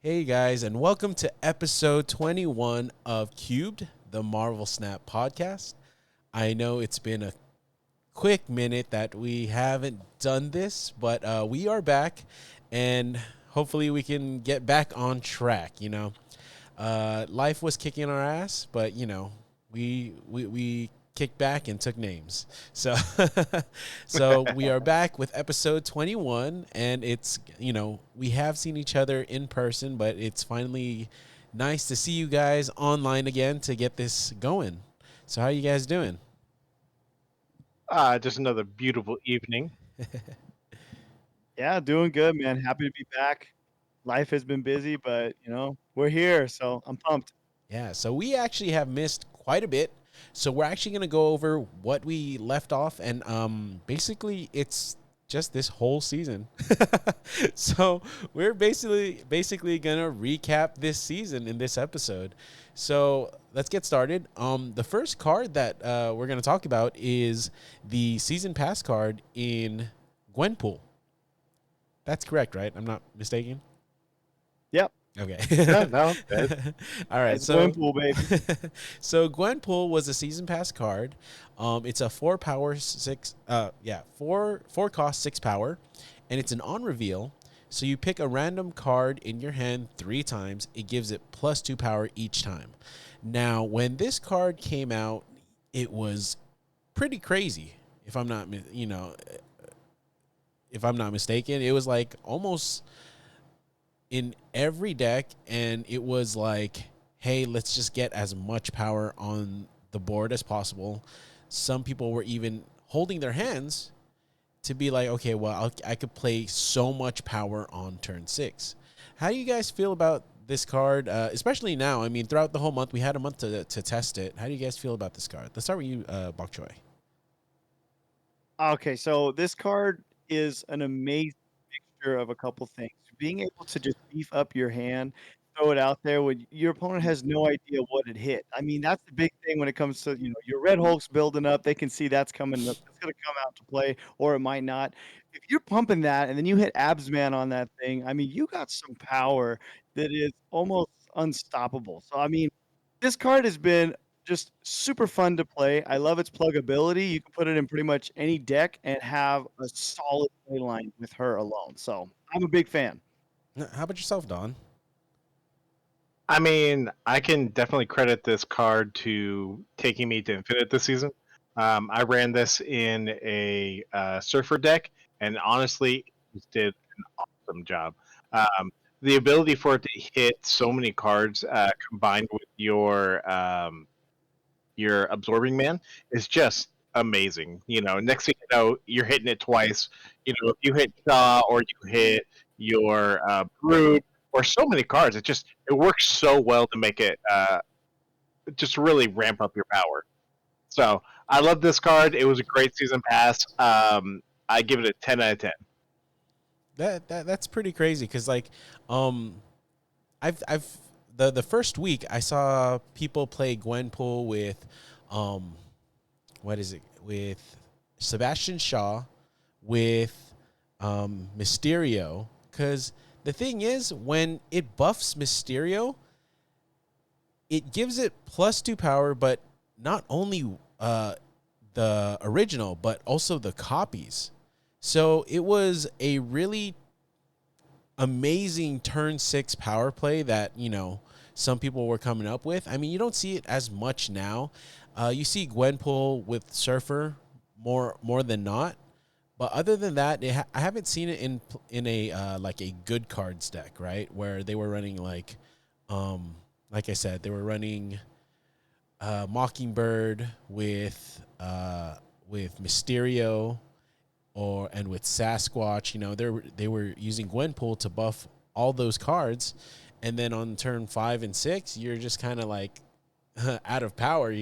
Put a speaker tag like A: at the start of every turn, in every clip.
A: Hey guys, and welcome to episode 21 of CUBED, the Marvel Snap podcast. I know it's been a quick minute that we haven't done this, but we are back, and hopefully we can get back on track. Life was kicking our ass, but we kicked back and took names. So so we are back with episode 21, and it's we have seen each other in person, but it's finally nice to see you guys online again to get this going. So how you guys doing?
B: Just another beautiful evening.
C: Yeah, doing good, man. Happy to be back. Life has been busy, but we're here, so I'm pumped.
A: Yeah, so we actually have missed quite a bit. So we're actually going to go over what we left off, and basically it's just this whole season. So we're basically going to recap this season in this episode. So let's get started. The first card that we're going to talk about is the season pass card in Gwenpool. That's correct, right? I'm not mistaken.
C: Yep,
A: Okay.
B: Yeah, no,
A: All right.
C: it's Gwenpool, baby.
A: So Gwenpool was a season pass card. It's a four cost 6 power, and it's an on reveal. So you pick a random card in your hand 3 times. It gives it +2 power each time. Now, when this card came out, it was pretty crazy. If I'm not mistaken, it was like almost in every deck, and it was like, hey, let's just get as much power on the board as possible. Some people were even holding their hands to be like, okay, well, I could play so much power on turn 6. How do you guys feel about this card, especially now? I mean, throughout the whole month, we had a month to test it. How do you guys feel about this card? Let's start with you, Bok Choy.
C: Okay, so this card is an amazing mixture of a couple things. Being able to just beef up your hand, throw it out there when your opponent has no idea what it hit. I mean, that's the big thing when it comes to, your Red Hulk's building up. They can see that's coming up. It's going to come out to play, or it might not. If you're pumping that and then you hit Absman on that thing, I mean, you got some power that is almost unstoppable. So, I mean, this card has been just super fun to play. I love its pluggability. You can put it in pretty much any deck and have a solid play line with her alone. So I'm a big fan.
A: How about yourself, Don?
B: I mean, I can definitely credit this card to taking me to Infinite this season. I ran this in a Surfer deck, and honestly, it did an awesome job. The ability for it to hit so many cards combined with your Absorbing Man is just amazing. Next thing you know, you're hitting it twice. If you hit Shaw or you hit your Brood or so many cards, it works so well to make it just really ramp up your power. So I love this card. It was a great season pass. I give it a 10 out of 10.
A: That's pretty crazy because um, I've the first week I saw people play Gwenpool with, um, what is it, with Sebastian Shaw, with Mysterio. Because the thing is, when it buffs Mysterio, it gives it +2 power, but not only the original, but also the copies. So it was a really amazing turn 6 power play that some people were coming up with. I mean, you don't see it as much now. You see Gwenpool with Surfer more than not, but other than that, I haven't seen it in a like a good cards deck, right? Where they were running like I said, they were running Mockingbird with Mysterio and with Sasquatch. They were using Gwenpool to buff all those cards, and then on turn 5 and 6, you're just kind of like out of power.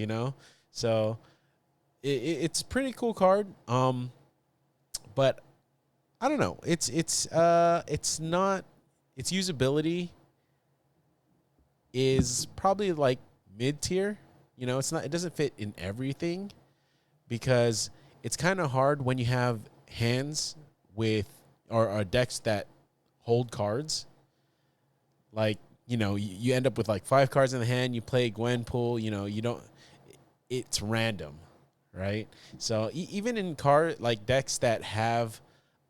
A: So it's a pretty cool card. But I don't know. It's not its usability is probably like mid tier. It's not. It doesn't fit in everything because it's kind of hard when you have hands with or decks that hold cards like, you end up with like 5 cards in the hand. You play Gwenpool. You don't. It's random, right? So even in like decks that have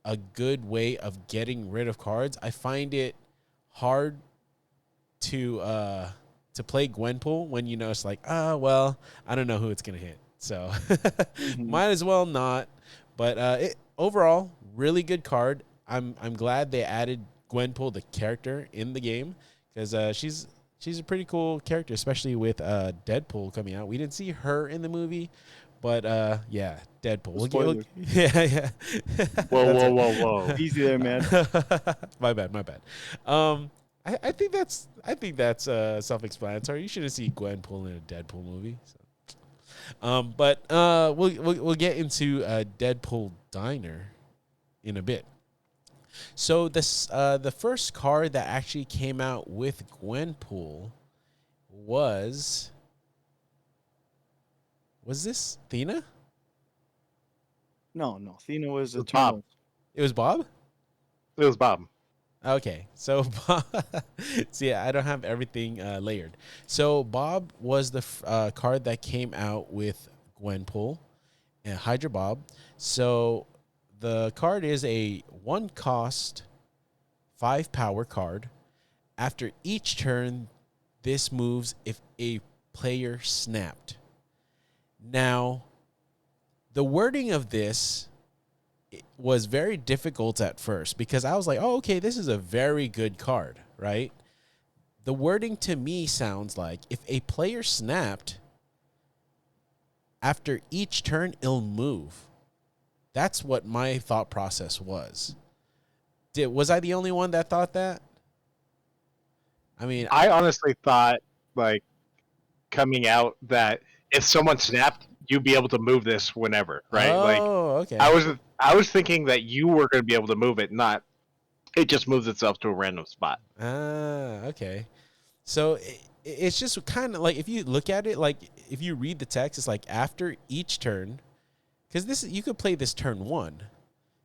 A: a good way of getting rid of cards, I find it hard to play Gwenpool when it's like, well, I don't know who it's gonna hit, so
C: Mhm.
A: might as well not. But overall, really good card. I'm glad they added Gwenpool, the character, in the game, because she's a pretty cool character, especially with Deadpool coming out. We didn't see her in the movie, but yeah, Deadpool.
C: Spoilers.
A: Yeah, yeah.
B: Whoa,
A: That's
B: whoa,
A: right.
B: whoa, whoa!
C: Easy there, man.
A: My bad, my bad. I think that's self-explanatory. You shouldn't see Gwenpool in a Deadpool movie. So. But we'll get into Deadpool Diner in a bit. So the first card that actually came out with Gwenpool was this Thena?
C: No, Thena was
B: It was Bob.
C: Eternals.
A: It was Bob?
B: It was Bob.
A: Okay, so see, I don't have everything layered. So Bob was the card that came out with Gwenpool and Hydra Bob. So the card is a 1-cost, 5-power card. After each turn, this moves if a player snapped. Now, the wording of this was very difficult at first because I was like, oh, okay, this is a very good card, right? The wording to me sounds like if a player snapped, after each turn, it'll move. That's what my thought process was. Was I the only one that thought that? I mean,
B: I honestly thought, like, coming out that if someone snapped, you'd be able to move this whenever, right? Like,
A: oh, okay.
B: I was thinking that you were going to be able to move it, not it just moves itself to a random spot.
A: Okay. So it's just kind of like, if you look at it, like if you read the text, it's like after each turn, because you could play this turn 1.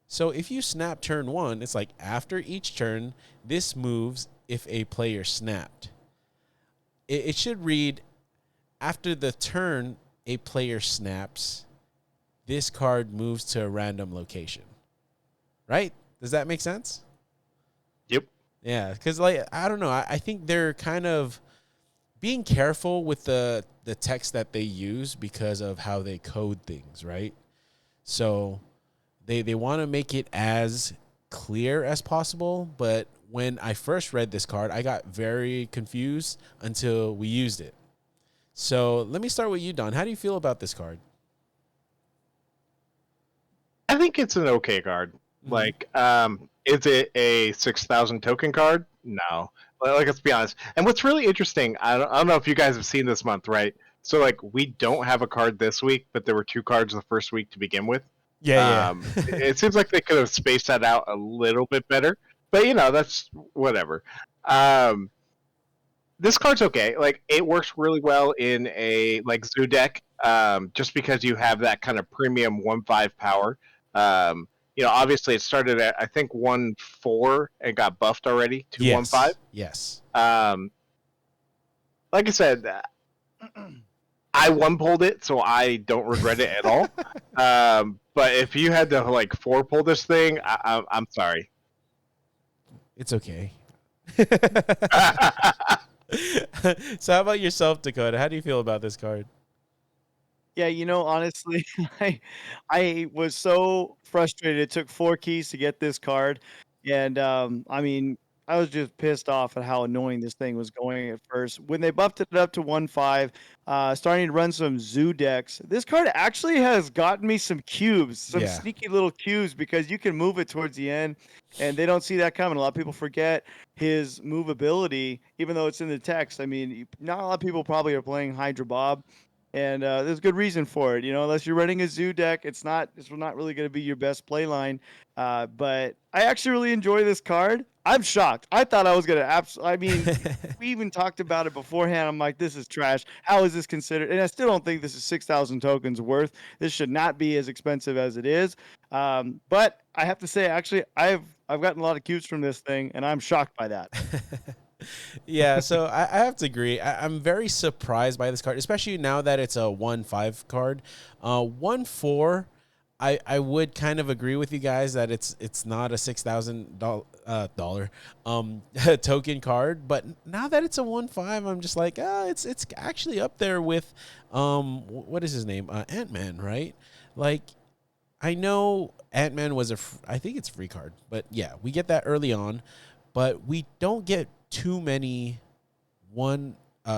A: So if you snap turn 1, it's like after each turn, this moves if a player snapped. It should read after the turn a player snaps, this card moves to a random location. Right? Does that make sense?
B: Yep.
A: Yeah, because like I don't know, I think they're kind of being careful with the text that they use because of how they code things, right? So they want to make it as clear as possible, but when I first read this card, I got very confused until we used it. So let me start with you, Don. How do you feel about this card?
B: I think it's an okay card.
A: Mhm.
B: Like, is it a 6,000 token card? No. Like, let's be honest. And what's really interesting, I don't know if you guys have seen this month, right? So, like, we don't have a card this week, but there were 2 cards the first week to begin with.
A: Yeah.
B: It seems like they could have spaced that out a little bit better, but that's whatever. This card's okay. Like, it works really well in a like zoo deck, just because you have that kind of premium 1/5 power. Obviously it started at I think 1/4 and got buffed already to 1/5.
A: Yes.
B: Like I said, I one-pulled it, so I don't regret it at all. But if you had to like 4-pull this thing, I'm sorry.
A: It's okay. So how about yourself, Dakota? How do you feel about this card?
C: Yeah, honestly, I was so frustrated. It took 4 keys to get this card, and, I mean, I was just pissed off at how annoying this thing was going at first. When they buffed it up to 1/5, starting to run some zoo decks, this card actually has gotten me some cubes, some
A: Yeah.
C: sneaky little cubes, because you can move it towards the end, and they don't see that coming. A lot of people forget his movability, even though it's in the text. I mean, not a lot of people probably are playing Hydra Bob, and there's good reason for it. Unless you're running a zoo deck, it's not really going to be your best play line. But I actually really enjoy this card. I'm shocked. I thought I was going to I mean, we even talked about it beforehand. I'm like, this is trash. How is this considered? And I still don't think this is 6,000 tokens worth. This should not be as expensive as it is. But I have to say, actually, I've gotten a lot of cubes from this thing, and I'm shocked by that.
A: Yeah, so I have to agree. I'm very surprised by this card, especially now that it's a 1/5 card. 1/4, I would kind of agree with you guys that it's not a $6,000 token card, but now that it's a 1/5, I'm just like, it's actually up there with what is his name, Ant-Man, right? Like, I know Ant-Man was I think it's free card, but yeah, we get that early on, but we don't get too many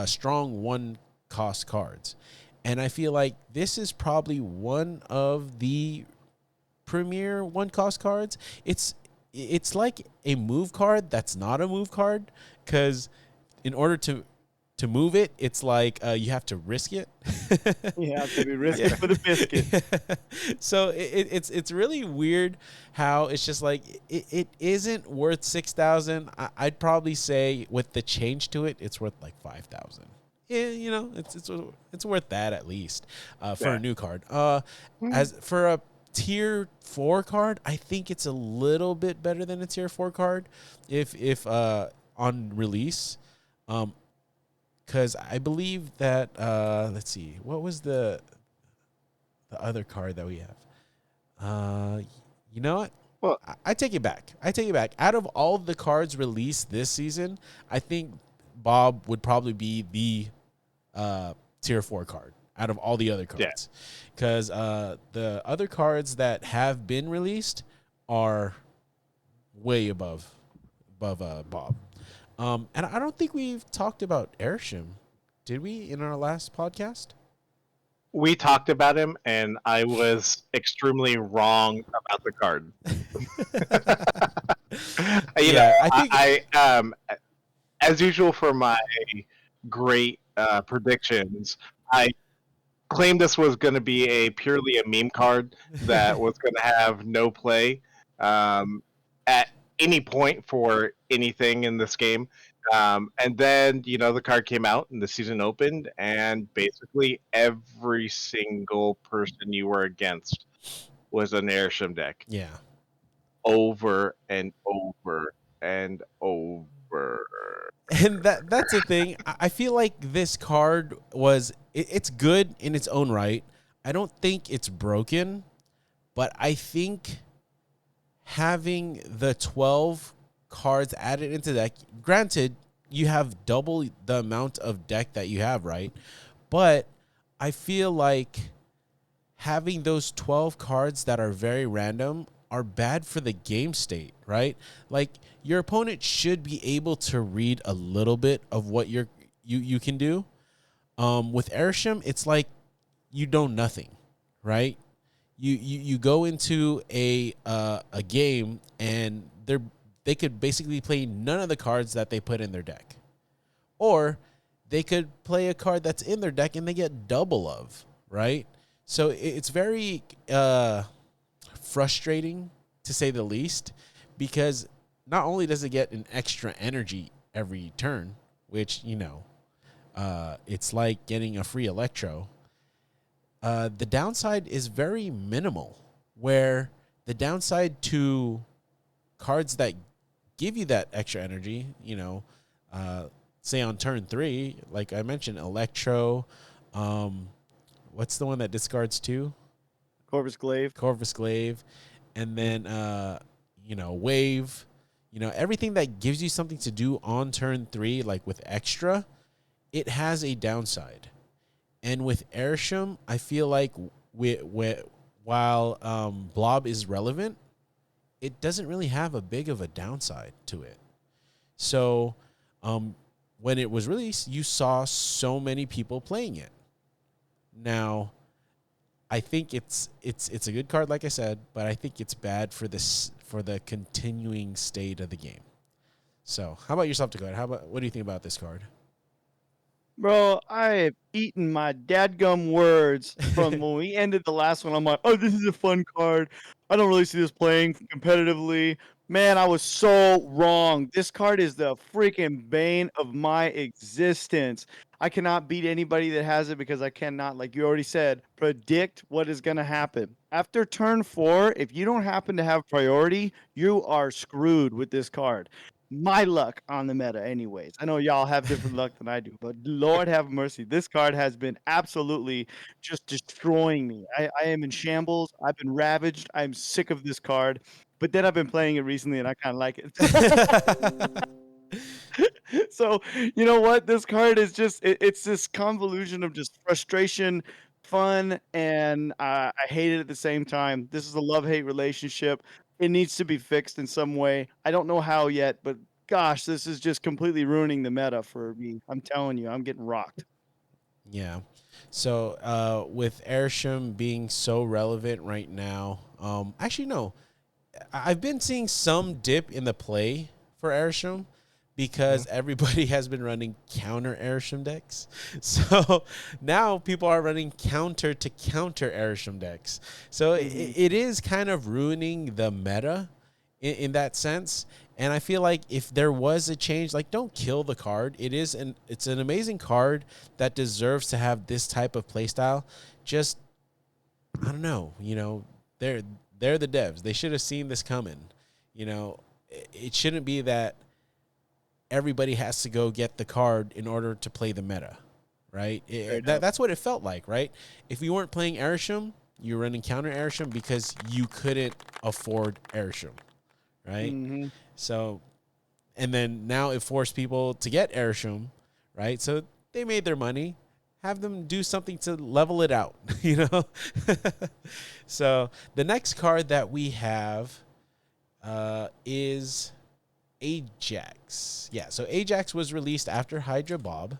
A: strong one cost cards. And I feel like this is probably one of the premier one cost cards. It's like a move card that's not a move card, because in order to move it, it's like you have to risk it.
C: You have to be risking
A: Yeah.
C: for the biscuit.
A: So it's really weird how it's just like it isn't worth 6,000. I'd probably say with the change to it, it's worth like 5,000. Yeah, it's worth that at least for
B: Yeah.
A: a new card.
B: Mm.
A: As for a tier 4 card, I think it's a little bit better than a tier 4 card if on release. Because I believe that let's see, what was the other card that we have? You know what?
B: Well,
A: I take it back. I take it back. Out of all the cards released this season, I think Bob would probably be the tier 4 card out of all the other
B: yeah.
A: cards, because the other cards that have been released are way above Bob. And I don't think we've talked about Airshim, did we, in our last podcast?
B: We talked about him, and I was extremely wrong about the card. You know,
A: Yeah, I think.
B: as usual for my great predictions, I claimed this was going to be purely a meme card that was going to have no play at any point for anything in this game. And then, the card came out and the season opened, and basically every single person you were against was an Airshim deck
A: Yeah.
B: over and over and over.
A: And that's the thing. I feel like this card it's good in its own right. I don't think it's broken, but I think having the 12 cards added into deck, granted, you have double the amount of deck that you have, right? But I feel like having those 12 cards that are very random are bad for the game state, right? Like, your opponent should be able to read a little bit of what you can do. With Airshim, it's like you know nothing, right? You go into a game, and they could basically play none of the cards that they put in their deck, or they could play a card that's in their deck and they get double of, right? So it's very frustrating, to say the least, because not only does it get an extra energy every turn, which it's like getting a free Electro. The downside is very minimal, where the downside to cards that give you that extra energy, say on turn 3, like I mentioned, Electro, what's the one that discards 2?
C: Corvus Glaive.
A: Corvus Glaive, and then Wave, everything that gives you something to do on turn 3, like with extra, it has a downside. And with Airshim, I feel like while Blob is relevant, it doesn't really have a big of a downside to it. So when it was released, you saw so many people playing it. Now, I think it's a good card, like I said, but I think it's bad for the continuing state of the game. So, how about yourself, Dakota? What do you think about this card?
C: Bro, I have eaten my dadgum words from when we ended the last one. I'm like, oh, this is a fun card. I don't really see this playing competitively. Man, I was so wrong. This card is the freaking bane of my existence. I cannot beat anybody that has it because I cannot, like you already said, predict what is going to happen. After turn 4, if you don't happen to have priority, you are screwed with this card. my luck on the meta anyways. I know y'all have different luck than I do, but Lord have mercy. This card has been absolutely just destroying me. I am in shambles. I've been ravaged. I'm sick of this card. But then I've been playing it recently and I kind of like it. So, you know what? This card is just it's this convolution of just frustration, fun, and I hate it at the same time. This is a love-hate relationship. It needs to be fixed in some way. I don't know how yet, but gosh, this is just completely ruining the meta for me. I'm telling you, I'm getting rocked.
A: Yeah. So with Airsham being so relevant right now, actually no, I've been seeing some dip in the play for Airsham because everybody has been running counter Airsham decks. So now people are running counter to counter Airsham decks. So it is kind of ruining the meta in that sense. And I feel like if there was a change, like don't kill the card. It's an amazing card that deserves to have this type of playstyle. Just I don't know, they're the devs. They should have seen this coming. It shouldn't be that everybody has to go get the card in order to play the meta, right? That's what it felt like, right? If you weren't playing Airsham, you were running counter Airsham because you couldn't afford Airsham, right?
C: Mm-hmm.
A: So, and then now it forced people to get Airsham, right? So they made their money. Have them do something to level it out, So the next card that we have is Ajax. Yeah, so Ajax was released after Hydra Bob.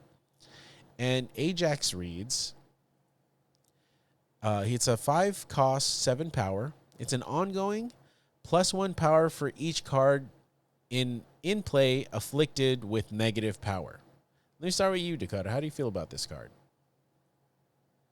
A: And Ajax reads, it's a 5 cost, 7 power. It's an ongoing, +1 power for each card in play afflicted with negative power. Let me start with you, Dakota. How do you feel about this card?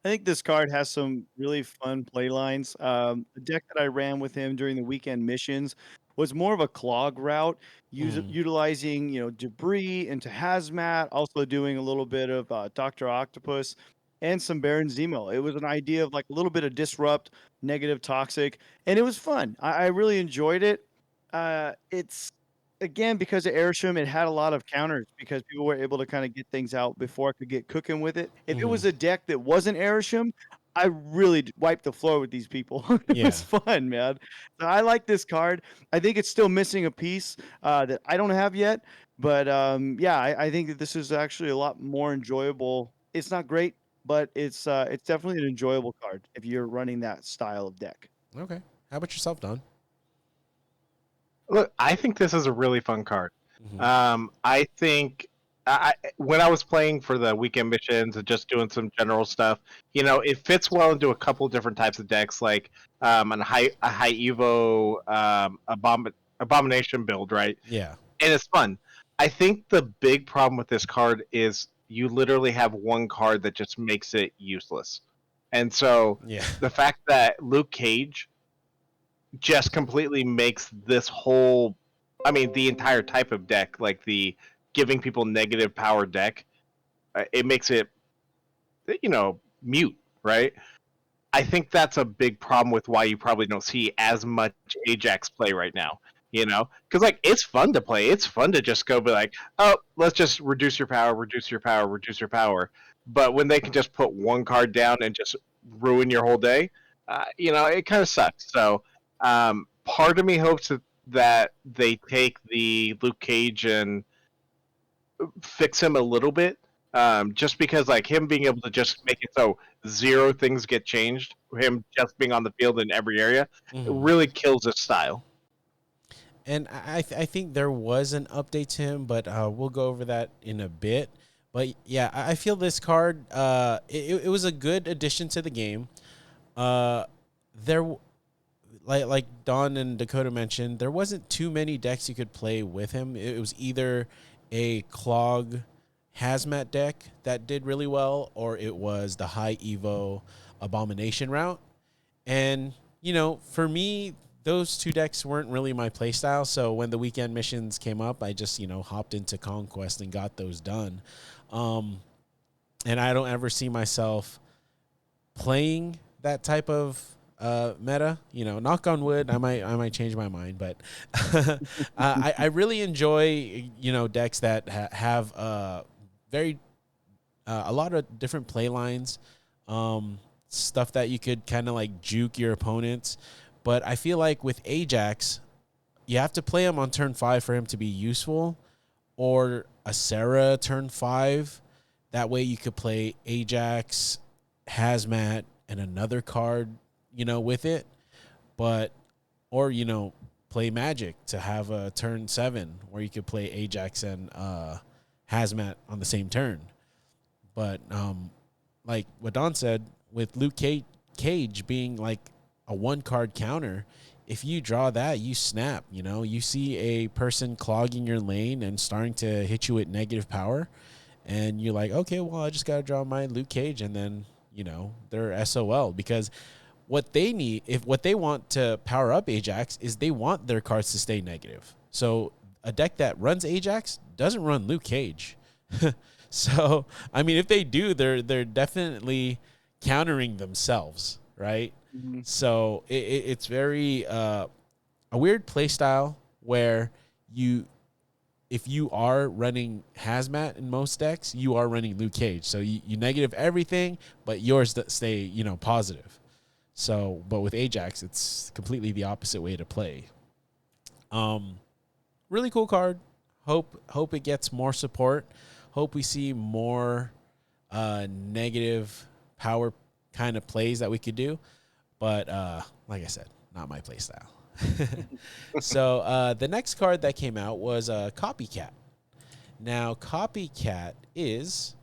C: I think this card has some really fun play lines. The deck that I ran with him during the weekend missions was more of a clog route, utilizing debris into hazmat, also doing a little bit of Doctor Octopus and some Baron Zemo. It was an idea of like a little bit of disrupt, negative, toxic, and it was fun. I really enjoyed it. It's again because of Airsham, it had a lot of counters because people were able to kind of get things out before I could get cooking with it. If it was a deck that wasn't Airsham, I really wiped the floor with these people. It
A: Yeah.
C: was fun, man. So I like this card. I think it's still missing a piece that I don't have yet, but yeah, I think that this is actually a lot more enjoyable. It's not great, but it's definitely an enjoyable card if you're running that style of deck.
A: Okay. How about yourself, Don?
B: Look, I think this is a really fun card.
A: Mm-hmm.
B: I think when I was playing for the weekend missions and just doing some general stuff, it fits well into a couple different types of decks, like a high Evo abomination build, right?
A: Yeah.
B: And it's fun. I think the big problem with this card is you literally have one card that just makes it useless, and so
A: Yeah.
B: the fact that Luke Cage just completely makes this whole, I mean, the entire type of deck, like the giving people negative power deck, it makes it, mute, right? I think that's a big problem with why you probably don't see as much Ajax play right now. Because like it's fun to play. It's fun to just go be like, oh, let's just reduce your power, reduce your power, reduce your power. But when they can just put one card down and just ruin your whole day, it kind of sucks. So part of me hopes that they take the Luke Cage and fix him a little bit. Just because like him being able to just make it so zero things get changed, him just being on the field in every area, it
A: Mm-hmm.
B: really kills his style.
A: And I think there was an update to him, but we'll go over that in a bit. But yeah, I feel this card, it was a good addition to the game. There, like Don and Dakota mentioned, there wasn't too many decks you could play with him. It was either a clog hazmat deck that did really well, or it was the high Evo abomination route. And, for me, those two decks weren't really my playstyle. So when the weekend missions came up, I just, hopped into Conquest and got those done. And I don't ever see myself playing that type of meta. You know, knock on wood, I might change my mind, but I really enjoy, you know, decks that have very a lot of different play lines, stuff that you could kind of like juke your opponents. But I feel like with Ajax, you have to play him on turn 5 for him to be useful, or a Sarah turn 5. That way you could play Ajax, Hazmat, and another card, you know, with it. But, or, you know, play Magic to have a turn 7 where you could play Ajax and Hazmat on the same turn. But like what Don said, with Luke Cage being like a 1-card counter, if you draw that, you snap. You know, you see a person clogging your lane and starting to hit you with negative power, and you're like, okay, well, I just got to draw my Luke Cage, and then, you know, they're SOL. Because what they need, if what they want to power up Ajax, is they want their cards to stay negative. So a deck that runs Ajax doesn't run Luke Cage. So, I mean, if they do, they're definitely countering themselves, right?
C: Mm-hmm.
A: So it's very a weird play style where if you are running Hazmat in most decks, you are running Luke Cage. So you negative everything, but yours stay, you know, positive. So, but with Ajax, it's completely the opposite way to play. Really cool card. Hope it gets more support. Hope we see more negative power kind of plays that we could do. But like I said, not my play style. So the next card that came out was Copycat. Now, Copycat is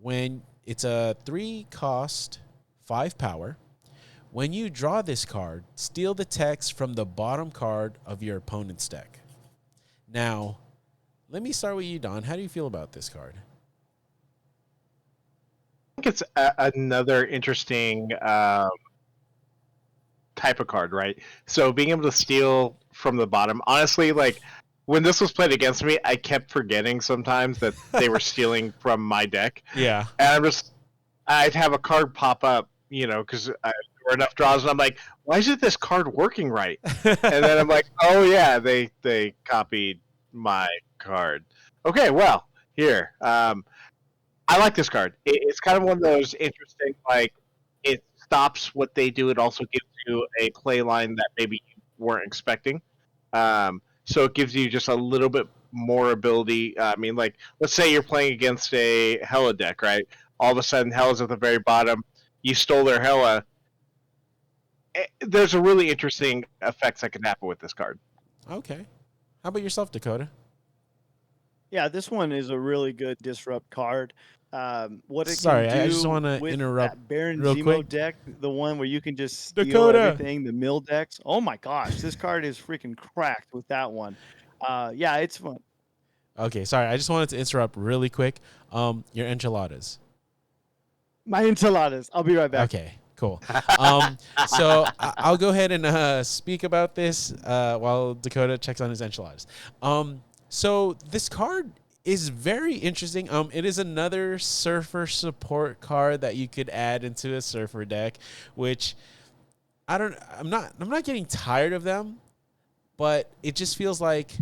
A: when it's a 3-cost, 5 power. When you draw this card, steal the text from the bottom card of your opponent's deck. Now, let me start with you, Don. How do you feel about this card?
B: I think it's another interesting type of card, right? So being able to steal from the bottom, honestly, like when this was played against me, I kept forgetting sometimes that they were stealing from my deck.
A: Yeah.
B: And I'd have a card pop up, you know, because there were enough draws, and I'm like, why isn't this card working right? And then I'm like, oh yeah, they copied my card. Okay, well, here. I like this card. It's kind of one of those interesting, like, it stops what they do. It also gives you a play line that maybe you weren't expecting. So it gives you just a little bit more ability. I mean, like, let's say you're playing against a Hella deck, right? All of a sudden, Hella's at the very bottom. You stole their Hella. There's a really interesting effects that can happen with this card.
A: Okay. How about yourself, Dakota?
C: Yeah, this one is a really good disrupt card. What it
A: Sorry,
C: can do
A: I just want to
C: with
A: interrupt
C: that Baron
A: real
C: Zemo
A: quick.
C: deck, the one where you can just steal
A: Dakota.
C: everything, the mill decks. Oh my gosh, this card is freaking cracked with that one. Yeah, it's fun.
A: Okay, sorry. I just wanted to interrupt really quick. Your enchiladas.
C: My enchiladas. I'll be right back.
A: Okay, cool. So I'll go ahead and speak about this while Dakota checks on his enchiladas. So this card is very interesting. It is another Surfer support card that you could add into a Surfer deck, which I'm not getting tired of them, but it just feels like,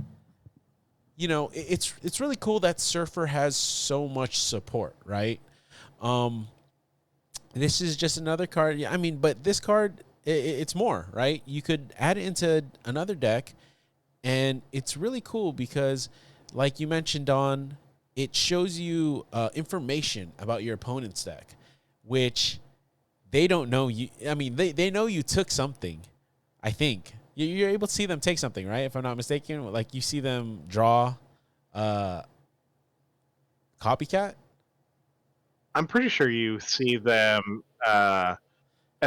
A: you know, it's really cool that Surfer has so much support, right? This is just another card. Yeah, I mean, but this card, it's more, right? You could add it into another deck, and it's really cool because, like you mentioned, Don, it shows you information about your opponent's deck, which they don't know. I mean, they know you took something, I think. You're able to see them take something, right? If I'm not mistaken. Like, you see them draw Copycat.
B: I'm pretty sure you see them at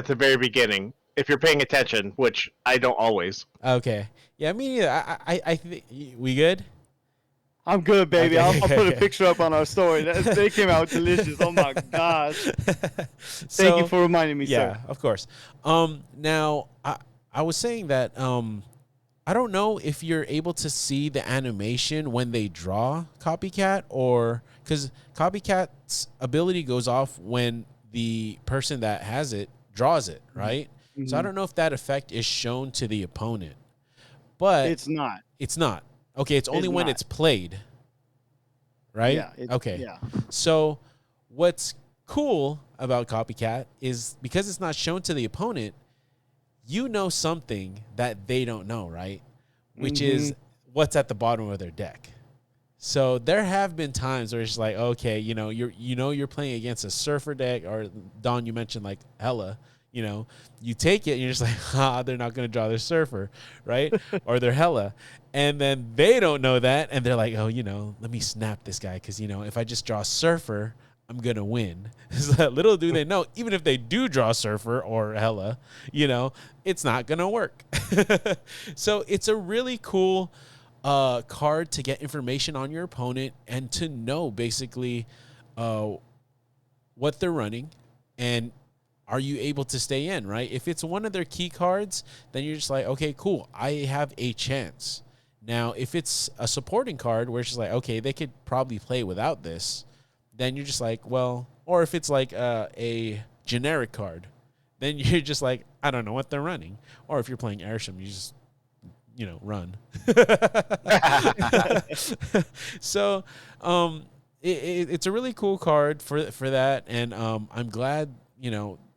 B: the very beginning, if you're paying attention, which I don't always.
A: Okay. Yeah, me neither. I think we good?
C: I'm good, baby.
A: Okay,
C: I'll put a
A: okay.
C: picture up on our story. They came out delicious. Oh my gosh. Thank
A: So,
C: you for reminding me,
A: yeah,
C: sir.
A: of course. Now I was saying that I don't know if you're able to see the animation when they draw Copycat, or because Copycat's ability goes off when the person that has it draws it, right? So I
C: Mhm.
A: don't know if that effect is shown to the opponent, but
C: It's not.
A: it's not. Okay, it's only
C: It's
A: when
C: not.
A: it's played, right?
C: Yeah. It.
A: Okay.
C: Yeah.
A: So what's cool about Copycat is because it's not shown to the opponent, you know something that they don't know, right? Which is
C: Mhm.
A: what's at the bottom of their deck. So there have been times where it's like, okay, you're playing against a surfer deck, or Don, you mentioned like Hella, you take it and you're just like, they're not going to draw their surfer, right? Or their Hella. And then they don't know that. And they're like, oh, let me snap this guy. Cause if I just draw surfer, I'm going to win. So little do they know, even if they do draw surfer or Hella, it's not going to work. So it's a really cool card to get information on your opponent and to know basically what they're running and are you able to stay in, right? If it's one of their key cards, then you're just like, okay, cool, I have a chance. Now, if it's a supporting card where it's just like, okay, they could probably play without this, then you're just like, well, or if it's like a generic card, then you're just like, I don't know what they're running. Or if you're playing Airsham, you just run. So, it's a really cool card for that, and I'm glad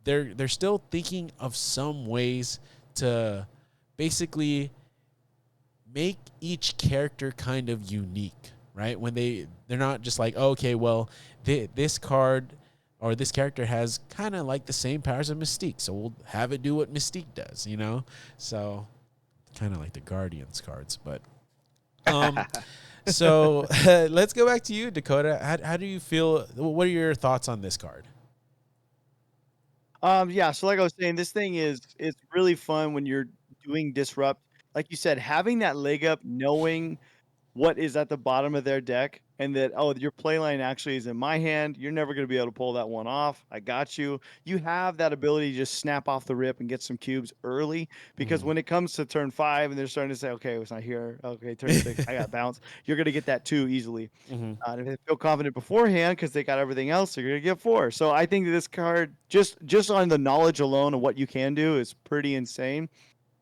A: they're still thinking of some ways to basically make each character kind of unique, right? When they're not just like, oh, okay, well, this card or this character has kind of like the same powers of Mystique, so we'll have it do what Mystique does, So kind of like the Guardians cards, but so let's go back to you, Dakota. How do you feel? What are your thoughts on this card?
C: Yeah, so like I was saying, this thing is it's really fun when you're doing disrupt. Like you said, having that leg up, knowing what is at the bottom of their deck and that, oh, your play line actually is in my hand. You're never going to be able to pull that one off. I got you. You have that ability to just snap off the rip and get some cubes early because
A: Mm.
C: when it comes to turn 5 and they're starting to say, okay, it's not here. Okay, turn 6, I got bounce. You're going to get that 2 easily.
A: Mm-hmm.
C: And if they feel confident beforehand because they got everything else, they're gonna get 4. So I think that this card, just on the knowledge alone of what you can do, is pretty insane.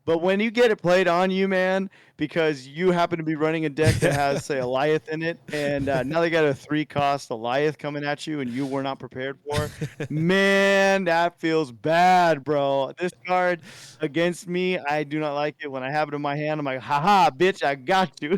C: But when you get it played on you, man, because you happen to be running a deck that has, say, Eliath in it, and now they got a 3-cost Eliath coming at you, and you were not prepared for, man, that feels bad, bro. This card against me, I do not like it. When I have it in my hand, I'm like, haha, bitch, I got you.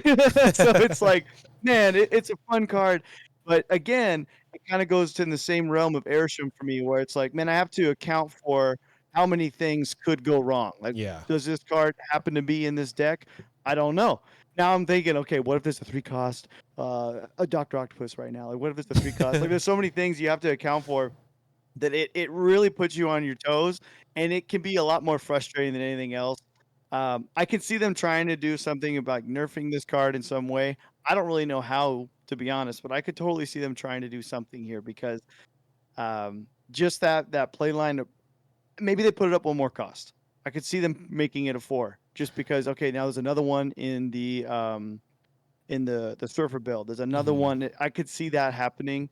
C: So it's like, man, it's a fun card. But again, it kind of goes to in the same realm of Airsham for me, where it's like, man, I have to account for how many things could go wrong. Like,
A: Yeah.
C: does this card happen to be in this deck? I don't know. Now I'm thinking, okay, what if there's a 3-cost, a Doctor Octopus right now? Like, what if it's a 3-cost? Like, there's so many things you have to account for that it really puts you on your toes, and it can be a lot more frustrating than anything else. I can see them trying to do something about nerfing this card in some way. I don't really know how, to be honest, but I could totally see them trying to do something here because just that play line, maybe they put it up one more cost. I could see them making it a 4 just because, okay, now there's another one in the surfer build. There's another
A: Mm-hmm.
C: one. I could see that happening.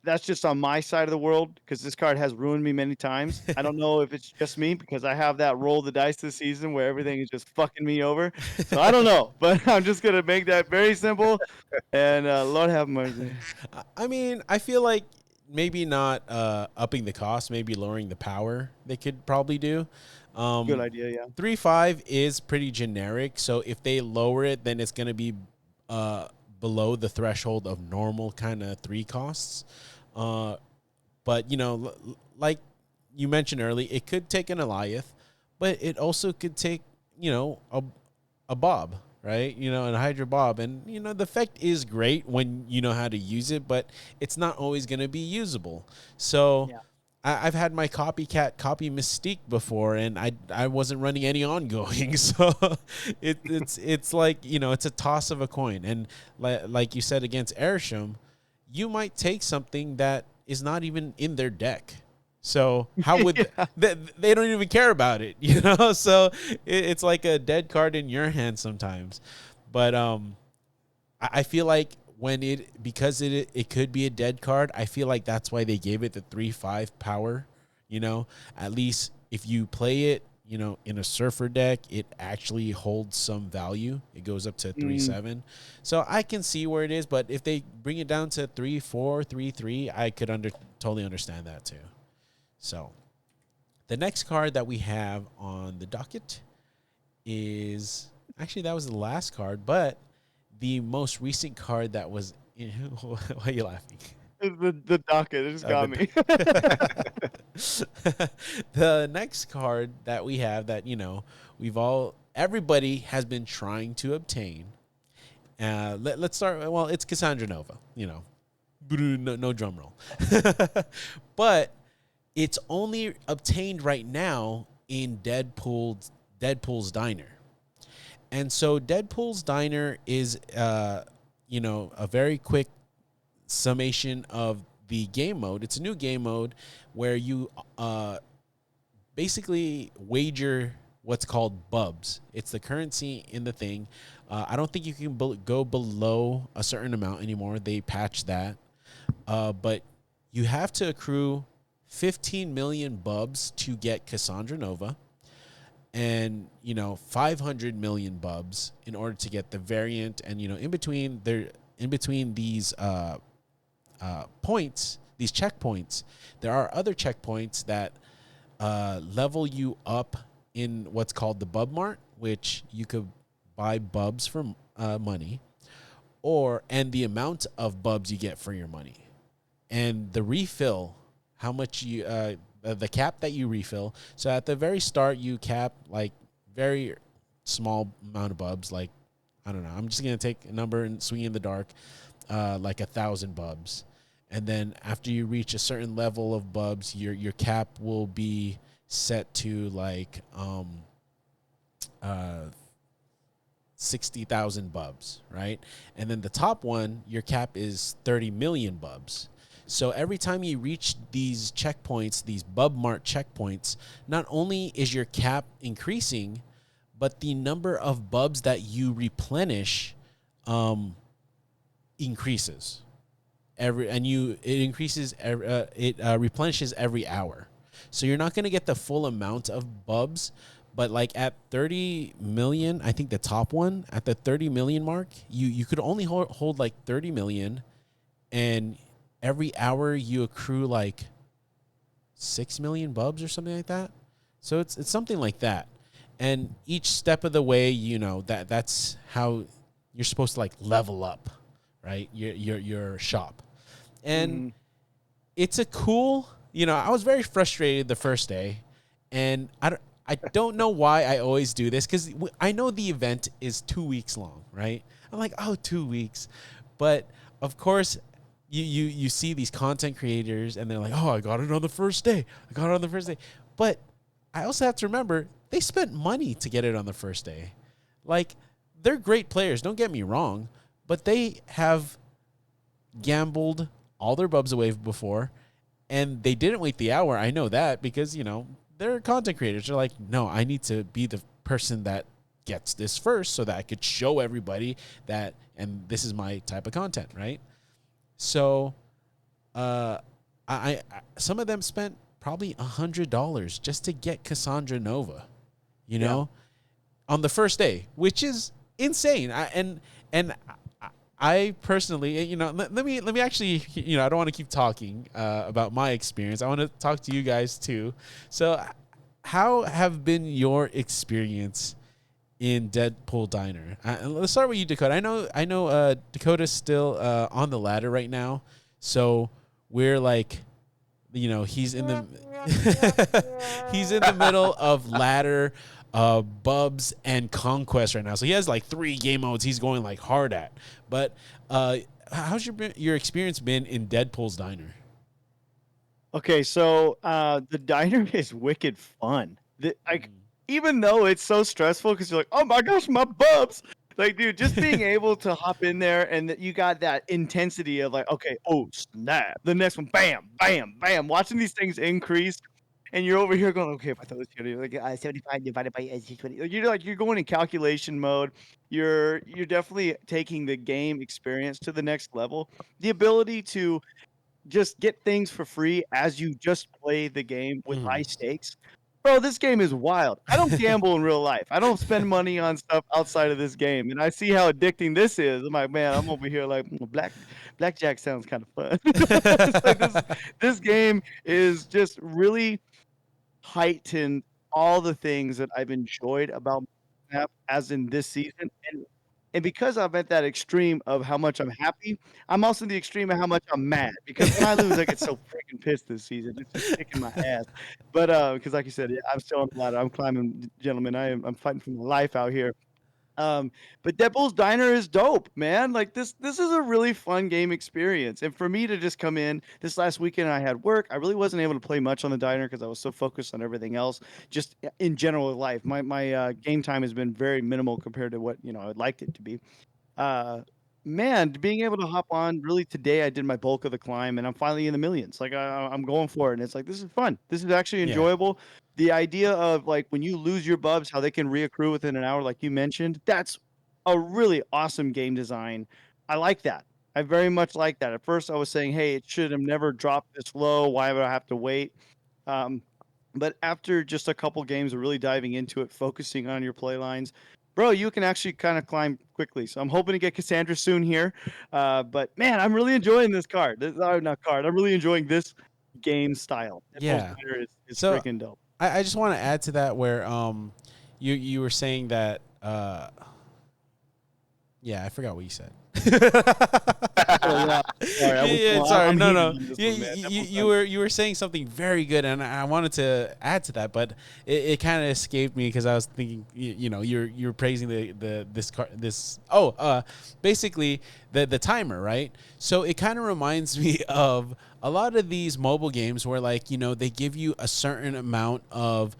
C: That's just on my side of the world because this card has ruined me many times. I don't know if it's just me because I have that roll the dice this season where everything is just fucking me over. So I don't know, but I'm just gonna make that very simple. And Lord have mercy.
A: I mean, I feel like maybe not upping the cost, maybe lowering the power. They could probably do.
C: Good idea, yeah.
A: 3-5 is pretty generic, so if they lower it, then it's gonna be uh, below the threshold of normal kind of 3 costs. Uh, but like you mentioned earlier, it could take an Eliath, but it also could take a Bob, right? An Hydra Bob, and the effect is great when you know how to use it, but it's not always going to be usable. So
C: Yeah.
A: I've had my copycat copy Mystique before, and I wasn't running any ongoing, so it's like it's a toss of a coin, and like you said against Airsham, you might take something that is not even in their deck. So how would
C: Yeah.
A: they don't even care about it, So it's like a dead card in your hand sometimes. But I feel like because it could be a dead card, I feel like that's why they gave it the 3-5 power, You know, at least if you play it, you know, in a surfer deck, it actually holds some value. It goes up to 3-7. So I can see where it is, but if they bring it down to 3-4, 3-3, I could totally understand that too. So the next card that we have on the docket is actually that was the last card, but the most recent card that was in, why are you laughing?
C: The docket, it just got me.
A: The next card that we have that, you know, everybody has been trying to obtain. Let's start. Well, it's Cassandra Nova, you know, no drum roll. But it's only obtained right now in Deadpool's Diner. And so Deadpool's Diner is, you know, a very quick summation of the game mode. It's a new game mode where you basically wager what's called bubs. It's the currency in the thing. I don't think you can go below a certain amount anymore. They patched that. But you have to accrue 15 million bubs to get Cassandra Nova, and, you know, 500 million bubs in order to get the variant. And, you know, in between these points, these checkpoints, there are other checkpoints that level you up in what's called the Bub Mart, which you could buy bubs for money, and the amount of bubs you get for your money, and the refill, how much you the cap that you refill. So at the very start, you cap like very small amount of bubs, like, I don't know, I'm just gonna take a number and swing in the dark, like 1,000 bubs. And then after you reach a certain level of bubs, your cap will be set to like 60,000 bubs, right? And then the top one, your cap is 30 million bubs. So every time you reach these checkpoints, these Bub Mart checkpoints, not only is your cap increasing, but the number of bubs that you replenish increases. It replenishes every hour. So you're not going to get the full amount of bubs, but like at 30 million, I think the top one at the 30 million mark, you could only hold like 30 million, and every hour you accrue like 6 million bubs or something like that. So it's something like that. And each step of the way, you know, that's how you're supposed to like level up, right? Your shop. And it's a cool, you know, I was very frustrated the first day, and I don't know why I always do this, because I know the event is 2 weeks long, right? I'm like, oh, 2 weeks. But of course, you see these content creators and they're like, oh, I got it on the first day. But I also have to remember, they spent money to get it on the first day. Like, they're great players, don't get me wrong, but they have gambled all their bubs away before, and they didn't wait the hour. I know that because, you know, they're content creators. They're like, no, I need to be the person that gets this first so that I could show everybody that, and this is my type of content, right? So, I some of them spent probably $100 just to get Cassandra Nova, you know, on the first day, which is insane. I personally, you know, let me actually, you know, I don't want to keep talking about my experience. I want to talk to you guys too. So, how have been your experience in Deadpool Diner? Let's start with you, Dakota. I know Dakota's still on the ladder right now, so we're like, you know, he's in the he's in the middle of ladder, bubs, and conquest right now. So he has like 3 game modes he's going like hard at. But how's your experience been in Deadpool's Diner?
C: Okay, so the diner is wicked fun. Like, even though it's so stressful because you're like, oh my gosh, my bubs. Like, dude, just being able to hop in there and that you got that intensity of like, okay, oh snap, the next one, bam, bam, bam, watching these things increase, and you're over here going, okay, if I throw this here, like 75 divided by 20, you're going in calculation mode. You're definitely taking the game experience to the next level. The ability to just get things for free as you just play the game with high
A: Mhm.
C: stakes. Bro, this game is wild. I don't gamble in real life. I don't spend money on stuff outside of this game, and I see how addicting this is. I'm like, man, I'm over here like blackjack sounds kind of fun. It's like this game is just really heightened all the things that I've enjoyed about Snap as in this season, and because I'm at that extreme of how much I'm happy, I'm also the extreme of how much I'm mad, because when I lose, I get so freaking pissed this season. It's just kicking my ass. But, because like you said, yeah, I'm still on the ladder. I'm climbing, gentlemen. I'm fighting for my life out here. Um, but Deadpool's Diner is dope, man. Like this is a really fun game experience. And for me to just come in this last weekend, I had work. I really wasn't able to play much on the diner because I was so focused on everything else. Just in general life, my game time has been very minimal compared to what I would like it to be. Uh, Man, being able to hop on really today, I did my bulk of the climb, and I'm finally in the millions. Like I'm going for it, and it's like this is fun. This is actually
A: Yeah.
C: enjoyable. The idea of like when you lose your bubs, how they can reaccrue within an hour, like you mentioned, that's a really awesome game design. I like that. I very much like that. At first, I was saying, hey, it should have never dropped this low. Why would I have to wait? Um, but after just a couple games of really diving into it, focusing on your play lines, bro, you can actually kind of climb quickly. So I'm hoping to get Cassandra soon here. But man, I'm really enjoying this card. Not card. I'm really enjoying this game style. Deadpool's
A: Yeah.
C: Diner is
A: So
C: freaking dope.
A: I just want to add to that where you were saying that yeah, I forgot what you said.
C: Oh, yeah. Sorry,
A: Sorry,
C: I'm
A: no,
C: heated
A: no.
C: on this
A: You,
C: one, man. Deadpool's
A: you were saying something very good, and I wanted to add to that, but it kind of escaped me because I was thinking, you're praising basically the timer, right? So it kind of reminds me of a lot of these mobile games where they give you a certain amount of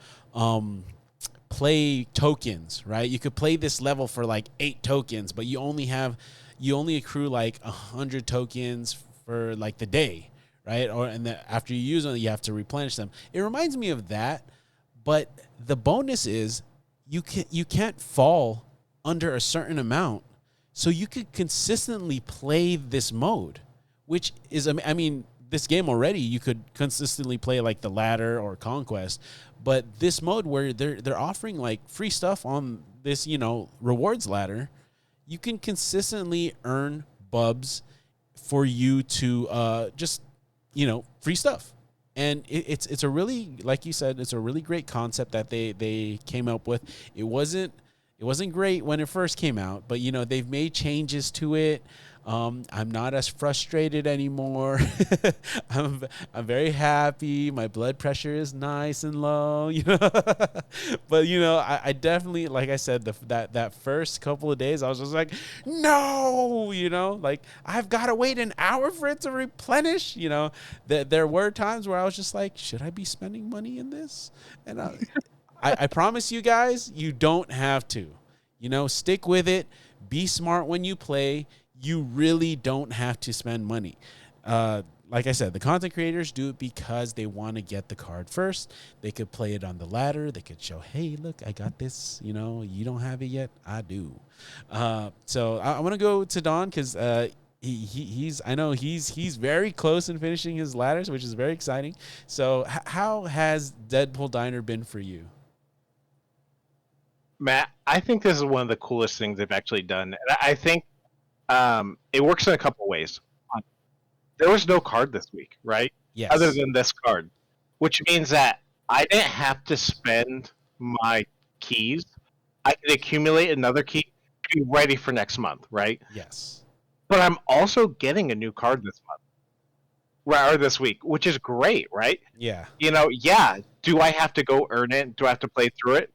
A: play tokens, right? You could play this level for like 8 tokens, but you only accrue like 100 tokens for like the day, right? After you use them, you have to replenish them. It reminds me of that, but the bonus is you can't fall under a certain amount, so you could consistently play this mode, which is, I mean, this game already you could consistently play like the ladder or conquest, but this mode where they're offering like free stuff on this rewards ladder, you can consistently earn bubs for you to just free stuff. And it's a really, like you said, it's a really great concept that they came up with. It wasn't great when it first came out, but they've made changes to it. I'm not as frustrated anymore. I'm very happy. My blood pressure is nice and low, But I definitely, like I said, that first couple of days, I was just like, no, like I've got to wait an hour for it to replenish. There were times where I was just like, should I be spending money in this? And I promise you guys, you don't have to. Stick with it. Be smart when you play. You really don't have to spend money. Like I said, the content creators do it because they want to get the card first. They could play it on the ladder. They could show, hey, look, I got this. You don't have it yet. I do. So I want to go to Don because he's very close in finishing his ladders, which is very exciting. So how has Deadpool Diner been for you?
B: Matt, I think this is one of the coolest things they've actually done. And I think it works in a couple ways. There was no card this week, right?
A: Yes.
B: Other than this card, which means that I didn't have to spend my keys. I could accumulate another key to be ready for next month, right?
A: Yes.
B: But I'm also getting a new card this month, right, or this week, which is great, right?
A: Yeah.
B: Yeah. Do I have to go earn it? Do I have to play through it?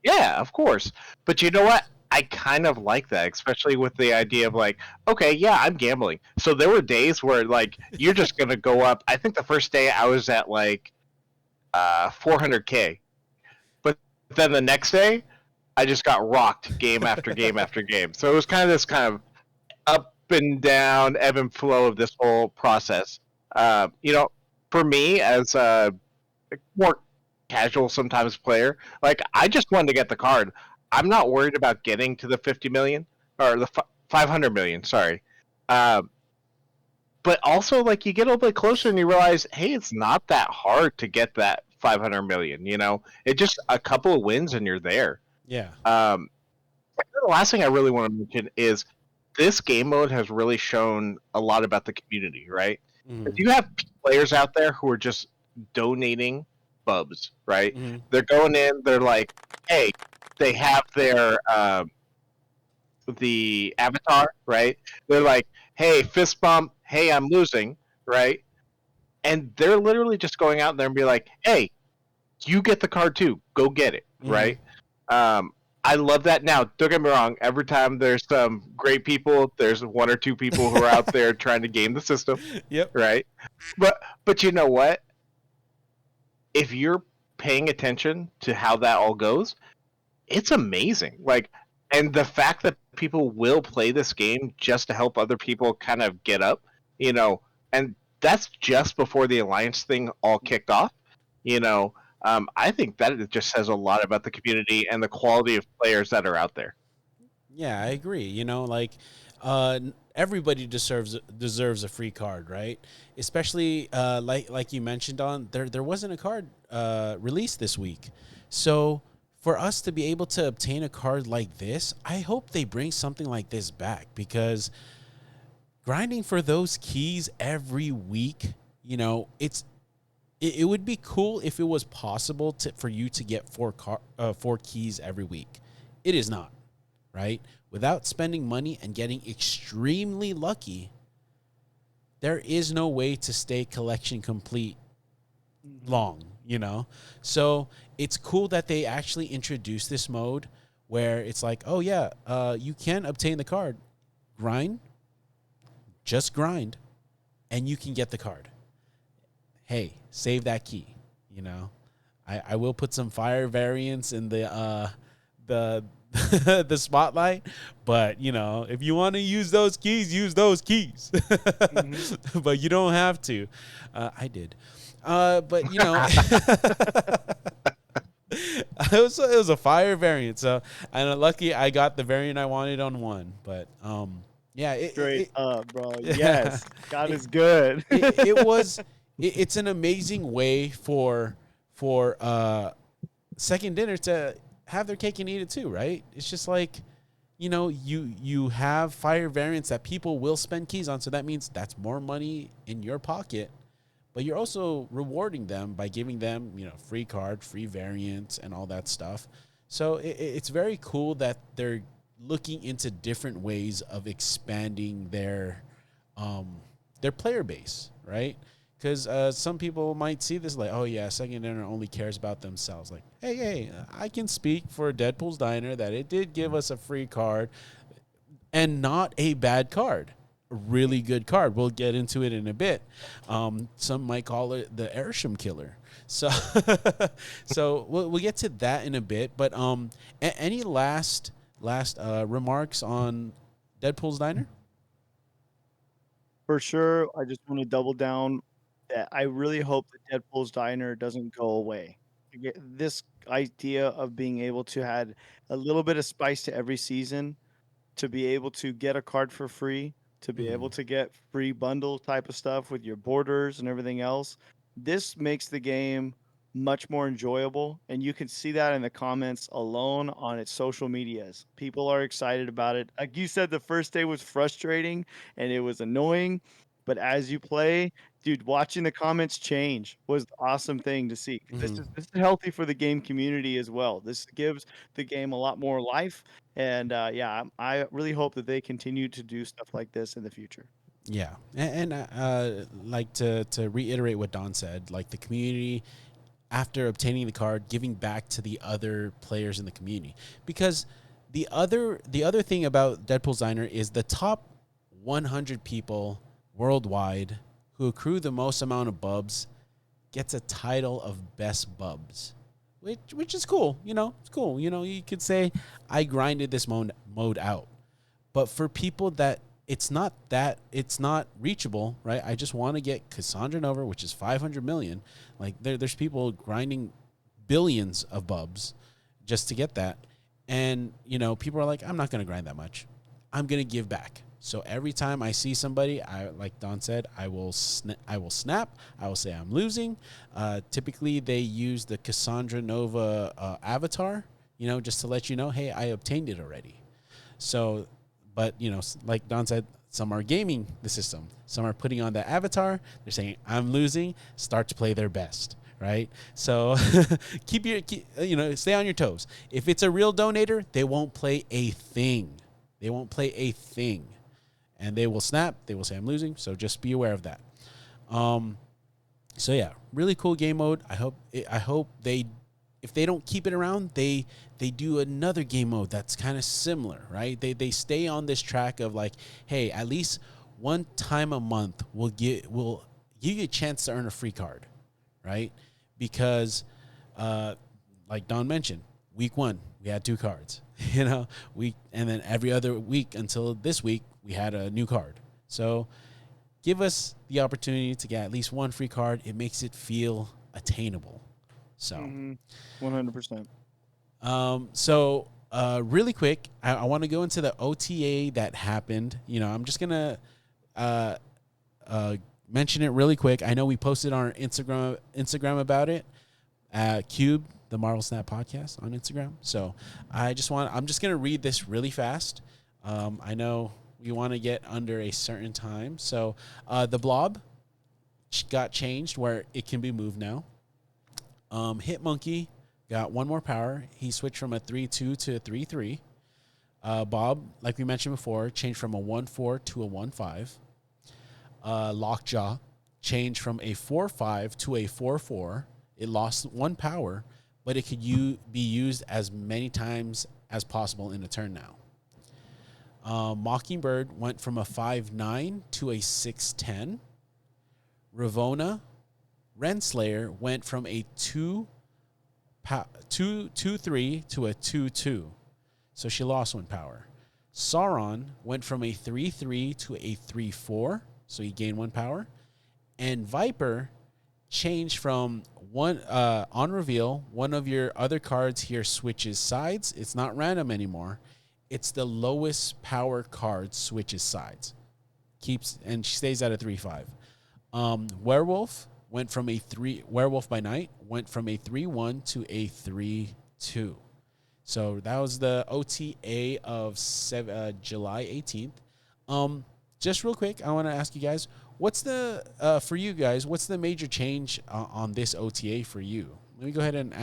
B: Yeah, of course. But you know what? I kind of like that, especially with the idea of like, okay, yeah, I'm gambling. So there were days where like you're just gonna go up. I think the first day I was at like 400K, but then the next day I just got rocked game after game after game. So it was kind of this kind of up and down, ebb and flow of this whole process. For me as a more casual sometimes player, like I just wanted to get the card. I'm not worried about getting to the 50 million or the 500 million. Sorry, but also like you get a little bit closer and you realize, hey, it's not that hard to get that 500 million. You know, it just a couple of wins and you're there.
A: Yeah.
B: The last thing I really want to mention is this game mode has really shown a lot about the community, right? If
A: Mm-hmm.
B: you have players out there who are just donating bubs, right?
A: Mm-hmm.
B: They're going in, they're like, hey, they have their the avatar, right? They're like, hey, fist bump, hey, I'm losing, right? And they're literally just going out there and be like, hey, you get the card too. Go get it,
A: Mm-hmm.
B: right? Um, I love that. Now, don't get me wrong. Every time there's some great people, there's one or two people who are out there trying to game the system,
A: Yep.
B: right? But you know what? If you're paying attention to how that all goes, it's amazing. Like, and the fact that people will play this game just to help other people kind of get up, you know, and that's just before the alliance thing all kicked off, you know. I think that it just says a lot about the community and the quality of players that are out there.
A: Yeah, I agree. You know, like everybody deserves a free card, right? Especially like you mentioned on there wasn't a card released this week. So for us to be able to obtain a card like this, I hope they bring something like this back because grinding for those keys every week, you know, it would be cool if it was possible for you to get four keys every week. It is not, right? Without spending money and getting extremely lucky, there is no way to stay collection complete long, you know? So it's cool that they actually introduced this mode where it's like, oh, yeah, you can obtain the card. Grind, just grind, and you can get the card. Hey, save that key, you know? I will put some fire variants in the the spotlight, but you know, if you want to use those keys, use those keys. But you don't have to. I did. But you know, it was a fire variant. So, and lucky I got the variant I wanted on one. But yeah,
C: Straight up, bro.
A: yeah,
C: Yes, God
A: it,
C: is good.
A: it's an amazing way for second dinner to have their cake and eat it too, right? It's just like, you know, you have fire variants that people will spend keys on, so that means that's more money in your pocket, but you're also rewarding them by giving them, you know, free card, free variants, and all that stuff. So it's very cool that they're looking into different ways of expanding their player base, right? Because some people might see this like, oh yeah, second dinner only cares about themselves. Like, hey, I can speak for Deadpool's Diner that it did give us a free card, and not a bad card, a really good card. We'll get into it in a bit. Some might call it the Airsham Killer. So, so we'll get to that in a bit. But any last remarks on Deadpool's Diner?
C: For sure, I just want to double down that I really hope that Deadpool's Diner doesn't go away. This idea of being able to add a little bit of spice to every season, to be able to get a card for free, to be able
A: Mm-hmm.
C: to get free bundle type of stuff with your borders and everything else. This makes the game much more enjoyable, and you can see that in the comments alone on its social medias. People are excited about it. Like you said, the first day was frustrating and it was annoying, but as you play, dude, watching the comments change was the awesome thing to see.
A: Mm-hmm.
C: This is healthy for the game community as well. This gives the game a lot more life, and yeah, I really hope that they continue to do stuff like this in the future.
A: Yeah, like to reiterate what Don said, like the community after obtaining the card, giving back to the other players in the community, because the other thing about Deadpool's Diner is the top 100 people worldwide who accrue the most amount of bubs gets a title of best bubs, which is cool. You know, it's cool. You know, you could say I grinded this mode out. But for people that it's not reachable, right? I just want to get Cassandra Nova, which is 500 million. Like there's people grinding billions of bubs just to get that. And, you know, people are like, I'm not going to grind that much. I'm going to give back. So every time I see somebody, like Don said, I will snap. I will say I'm losing. Typically, they use the Cassandra Nova avatar, just to let you know, hey, I obtained it already. So, but like Don said, some are gaming the system. Some are putting on the avatar. They're saying, I'm losing. Start to play their best. Right. So stay on your toes. If it's a real donator, they won't play a thing. And they will snap. They will say, I'm losing. So just be aware of that. So yeah, really cool game mode. I hope if they don't keep it around, they do another game mode that's kind of similar, right? They stay on this track of like, hey, at least one time a month we'll give you a chance to earn a free card, right? Because like Don mentioned, week 1 we had 2 cards, and then every other week until this week we had a new card. So give us the opportunity to get at least one free card. It makes it feel attainable. So
C: 100%.
A: So really quick, I want to go into the OTA that happened. I'm just gonna mention it really quick. I know we posted on our Instagram about it at CUBED, the Marvel Snap podcast on Instagram. So I'm just gonna read this really fast. I know we want to get under a certain time. So the blob got changed where it can be moved now. Hit Monkey got 1 more power. He switched from a 3-2 to a 3-3. Bob, like we mentioned before, changed from a 1-4 to a 1-5. Lockjaw changed from a 4-5 to a 4-4. It lost 1 power, but it could be used as many times as possible in a turn now. Mockingbird went from a 5-9 to a 6-10. Ravona Renslayer went from a 2-3 to a 2-2. So she lost 1 power. Sauron went from a 3-3 to a 3-4. So he gained 1 power. And Viper changed from on reveal, one of your other cards here switches sides. It's not random anymore. It's the lowest power card switches sides. And she stays at a 3-5. Werewolf went from Werewolf by Night went from a 3-1 to a 3-2. So that was the OTA of July 18th. Just real quick, I want to ask you guys, what's for you guys, what's the major change on this OTA for you? Let me go ahead and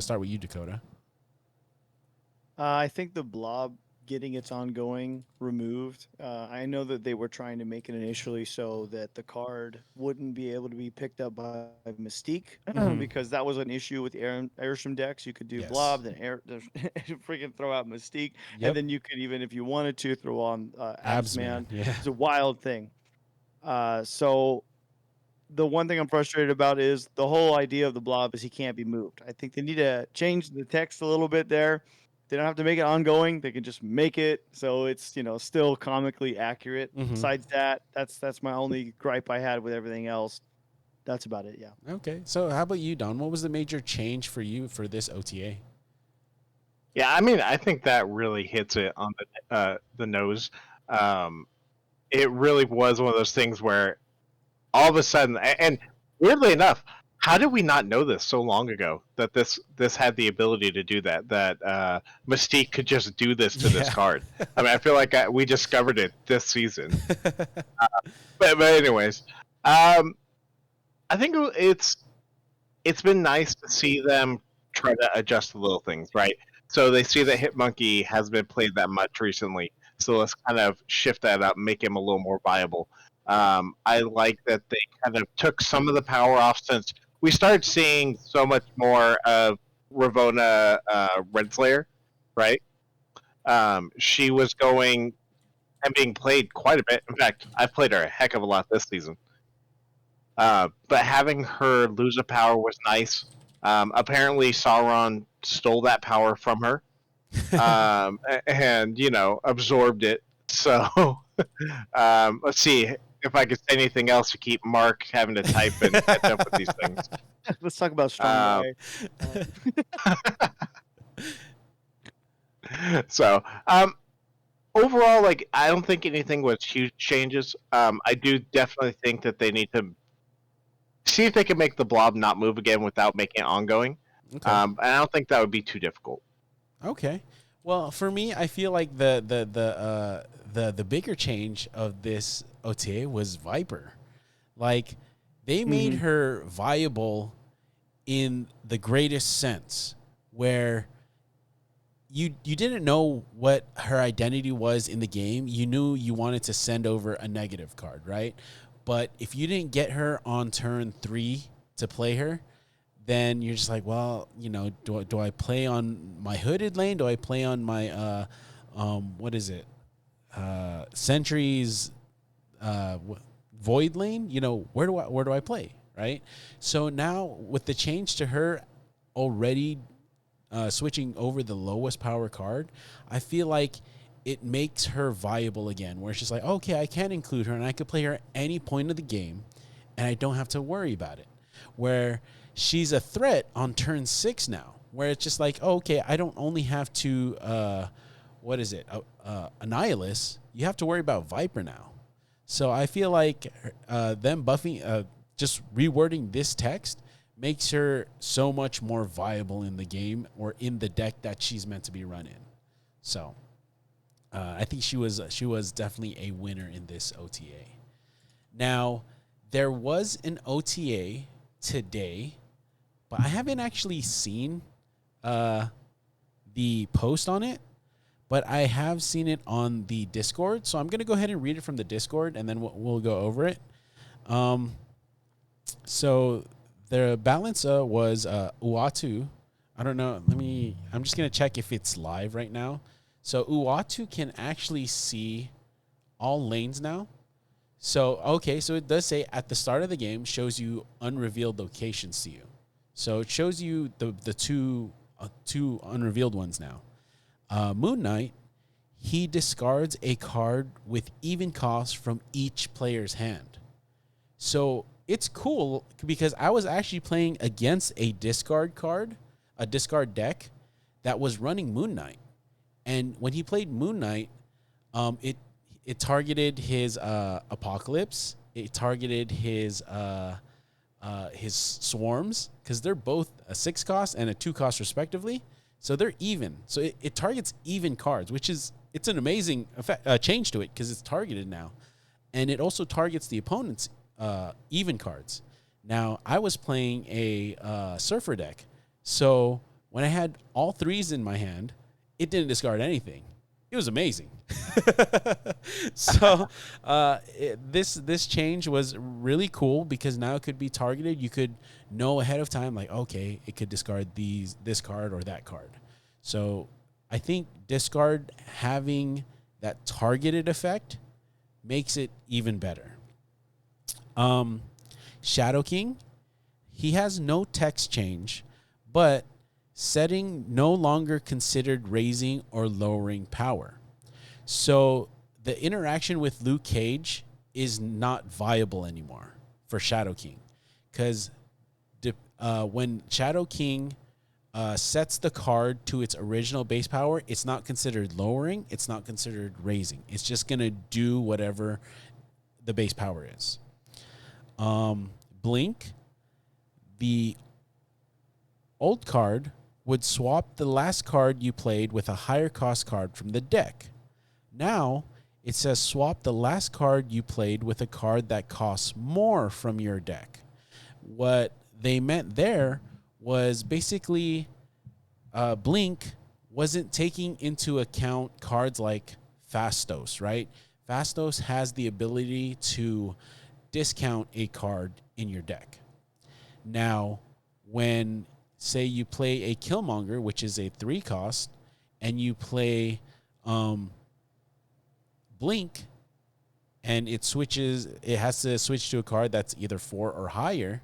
A: start with you, Dakota.
C: I think the blob getting its ongoing removed. I know that they were trying to make it initially so that the card wouldn't be able to be picked up by Mystique because that was an issue with Airstream decks. You could do blob, then freaking throw out Mystique, and then you could even, if you wanted to, throw on Absman.
A: Yeah.
C: It's a wild thing. So the one thing I'm frustrated about is the whole idea of the blob is he can't be moved. I think they need to change the text a little bit there. They don't have to make it ongoing. They can just make it so it's still comically accurate. Besides that, that's my only gripe I had with everything else. That's about it. Yeah.
A: Okay. So how about you, Don? What was the major change for you for this OTA?
B: Yeah, I mean, I think that really hits it on the nose. It really was one of those things where all of a sudden, and weirdly enough, how did we not know this so long ago that this had the ability to do that? That Mystique could just do this to this card. I mean, I feel like we discovered it this season. But anyways, I think it's been nice to see them try to adjust the little things, right? So they see that Hitmonkey has been played that much recently, so let's kind of shift that up, make him a little more viable. I like that they kind of took some of the power off since we started seeing so much more of Ravona Renslayer, right? She was going and being played quite a bit. In fact, I've played her a heck of a lot this season. But having her lose a power was nice. Apparently, Sauron stole that power from her, and absorbed it. So let's see if I could say anything else to keep Mark having to type and catch up with these things.
C: Let's talk about strong
B: So, overall, like I don't think anything was huge changes. I do definitely think that they need to see if they can make the blob not move again without making it ongoing.
A: Okay.
B: And I don't think that would be too difficult.
A: Okay. Well, for me, I feel like the bigger change of this OTA was Viper. Like they made
C: Mhm.
A: her viable in the greatest sense, where you didn't know what her identity was in the game. You knew you wanted to send over a negative card, right? But if you didn't get her on turn 3 to play her, then you're just like, well, do I play on my hooded lane? Do I play on my what is it? Sentry's void lane? Where do I play, right? So now with the change to her already switching over the lowest power card, I feel like it makes her viable again, where it's just like, okay, I can include her and I could play her at any point of the game and I don't have to worry about it. Where she's a threat on turn 6 now, where it's just like, oh, okay, I don't only have to, Annihilus. You have to worry about Viper now. So I feel like them buffing, just rewording this text makes her so much more viable in the game or in the deck that she's meant to be run in. So I think she was definitely a winner in this OTA. Now, there was an OTA today, but I haven't actually seen the post on it, but I have seen it on the Discord. So I'm going to go ahead and read it from the Discord, and then we'll go over it. So the balance was Uatu. I don't know. I'm just going to check if it's live right now. So Uatu can actually see all lanes now. So, okay, so it does say at the start of the game shows you unrevealed locations to you. So it shows you the two unrevealed ones now. Moon Knight, he discards a card with even cost from each player's hand. So it's cool because I was actually playing against a discard deck that was running Moon Knight. And when he played Moon Knight, it targeted his Apocalypse. It targeted his Swarms, because they're both a 6 cost and a 2 cost respectively. So they're even. So it targets even cards, it's an amazing change to it because it's targeted now. And it also targets the opponent's even cards. Now, I was playing a Surfer deck. So when I had all 3s in my hand, it didn't discard anything. It was amazing. So this change was really cool because now it could be targeted. You could know ahead of time, like, okay, it could discard this card or that card. So I think discard having that targeted effect makes it even better. Shadow King, he has no text change, but setting no longer considered raising or lowering power. So the interaction with Luke Cage is not viable anymore for Shadow King, because when Shadow King sets the card to its original base power, it's not considered lowering, it's not considered raising. It's just going to do whatever the base power is. Blink, the old card would swap the last card you played with a higher cost card from the deck. Now, it says swap the last card you played with a card that costs more from your deck. What they meant there was basically Blink wasn't taking into account cards like Fastos, right? Fastos has the ability to discount a card in your deck. Now, when, say, you play a Killmonger, which is a 3 cost, and you play Blink, and it has to switch to a card that's either 4 or higher,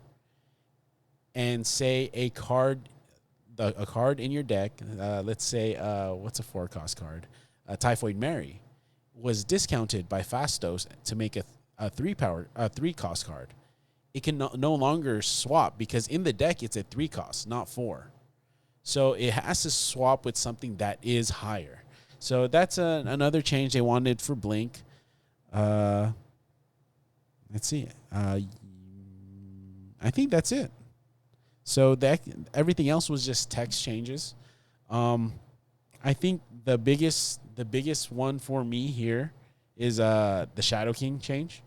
A: and say a card in your deck, let's say, what's a 4 cost card? Typhoid Mary, was discounted by Fastos to make a 3 cost card. It can no longer swap because in the deck it's a 3 cost, not 4. So it has to swap with something that is higher. So that's another change they wanted for Blink. Let's see. I think that's it. So everything else was just text changes. I think the biggest one for me here is the Shadow King change.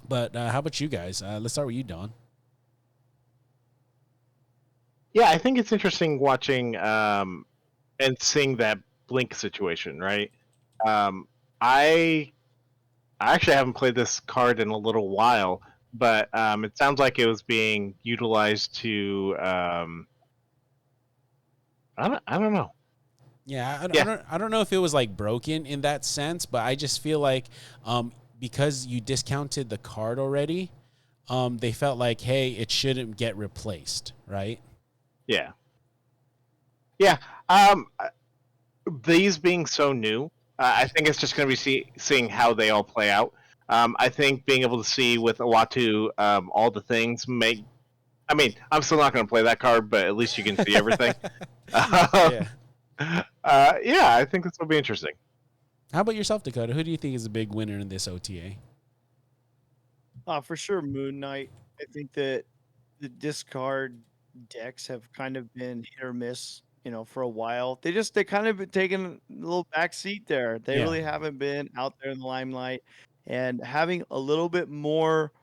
A: But how about you guys? Let's start with you, Don.
B: Yeah, I think it's interesting watching and seeing that Blink situation, right? Um, I I actually haven't played this card in a little while, but it sounds like it was being utilized to I don't know.
A: Yeah,
B: Yeah,
A: I don't know if it was like broken in that sense, but I just feel like because you discounted the card already, they felt like, hey, it shouldn't get replaced, right?
B: yeah, yeah. Um, these being so new, I think it's just going to be seeing how they all play out. I think being able to see with Owatu all the things make. I mean, I'm still not going to play that card, but at least you can see everything.
A: Yeah.
B: Yeah, I think this will be interesting.
A: How about yourself, Dakota? Who do you think is a big winner in this OTA?
C: For sure, Moon Knight. I think that the discard decks have kind of been hit or miss, for a while. They kind of been taking a little back seat there. They
A: Yeah.
C: really haven't been out there in the limelight, and having a little bit more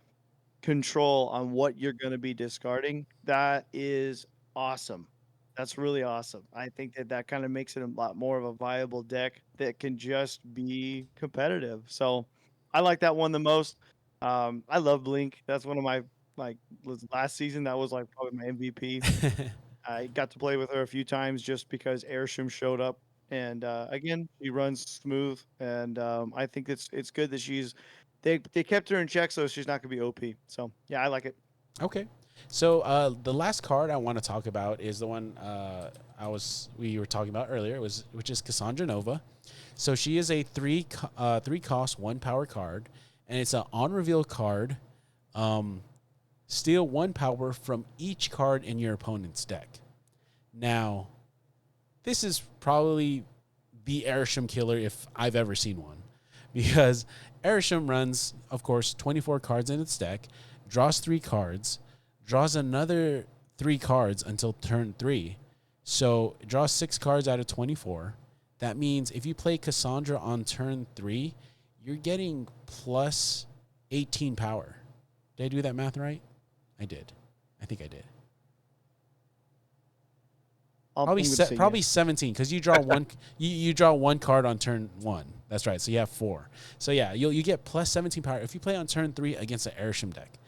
C: control on what you're gonna be discarding, that is awesome. That's really awesome. I think that that kinda makes it a lot more of a viable deck that can just be competitive. So, I like that one the most. I love Blink. That's one of my was last season, that was, probably my MVP. I got to play with her a few times just because Airsham showed up, and, again, she runs smooth, and, I think it's good that they kept her in check, so she's not gonna be OP. So, yeah, I like it.
A: Okay. So the last card I want to talk about is the one we were talking about earlier, which is Cassandra Nova. So she is a three cost 1 power card, and it's an on reveal card. Steal 1 power from each card in your opponent's deck. Now, this is probably the Airsham killer if I've ever seen one, because Airsham runs, of course, 24 cards in its deck, draws 3 cards, draws another 3 cards until turn 3. So it draws 6 cards out of 24. That means if you play Cassandra on turn 3, you're getting plus 18 power. Did I do that math right? I did. I think I did. Probably 17 because you draw one. You draw 1 card on turn 1. That's right. So you have 4. So yeah, you get plus 17 power if you play on turn 3 against an Airsham deck.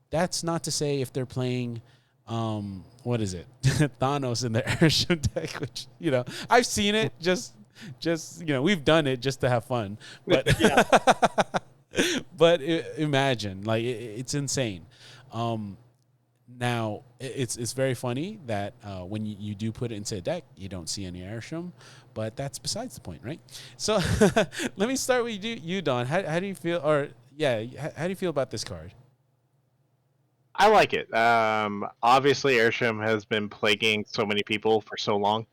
A: That's not to say if they're playing, what is it, Thanos in the Airsham deck, which I've seen it. Just we've done it just to have fun, but but imagine it's insane. Now it's very funny that when you do put it into a deck, you don't see any Airsham, but that's besides the point, right? So let me start with you, Don. How do you feel? Or how do you feel about this card?
B: I like it. Obviously, Airsham has been plaguing so many people for so long.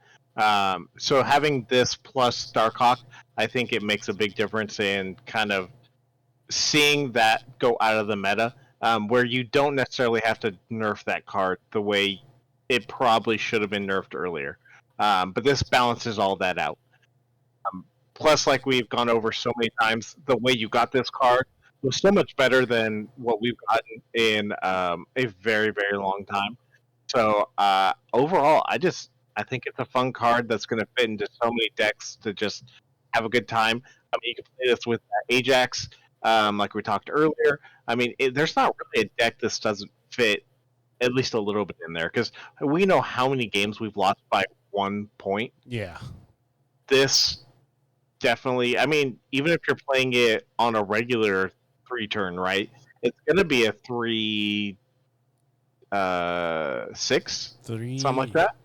B: So having this plus Darkhawk, I think it makes a big difference in kind of seeing that go out of the meta, where you don't necessarily have to nerf that card the way it probably should have been nerfed earlier. But this balances all that out. Plus, like we've gone over so many times, the way you got this card was so much better than what we've gotten in a very, very long time. So overall, I think it's a fun card that's going to fit into so many decks to just have a good time. I mean, you can play this with Ajax, like we talked earlier. I mean, there's not really a deck this doesn't fit at least a little bit in there because we know how many games we've lost by 1 point.
A: Yeah.
B: This definitely. I mean, even if you're playing it on a regular 3-turn, right? It's going to be a 3-6,
A: 3.
B: something like that.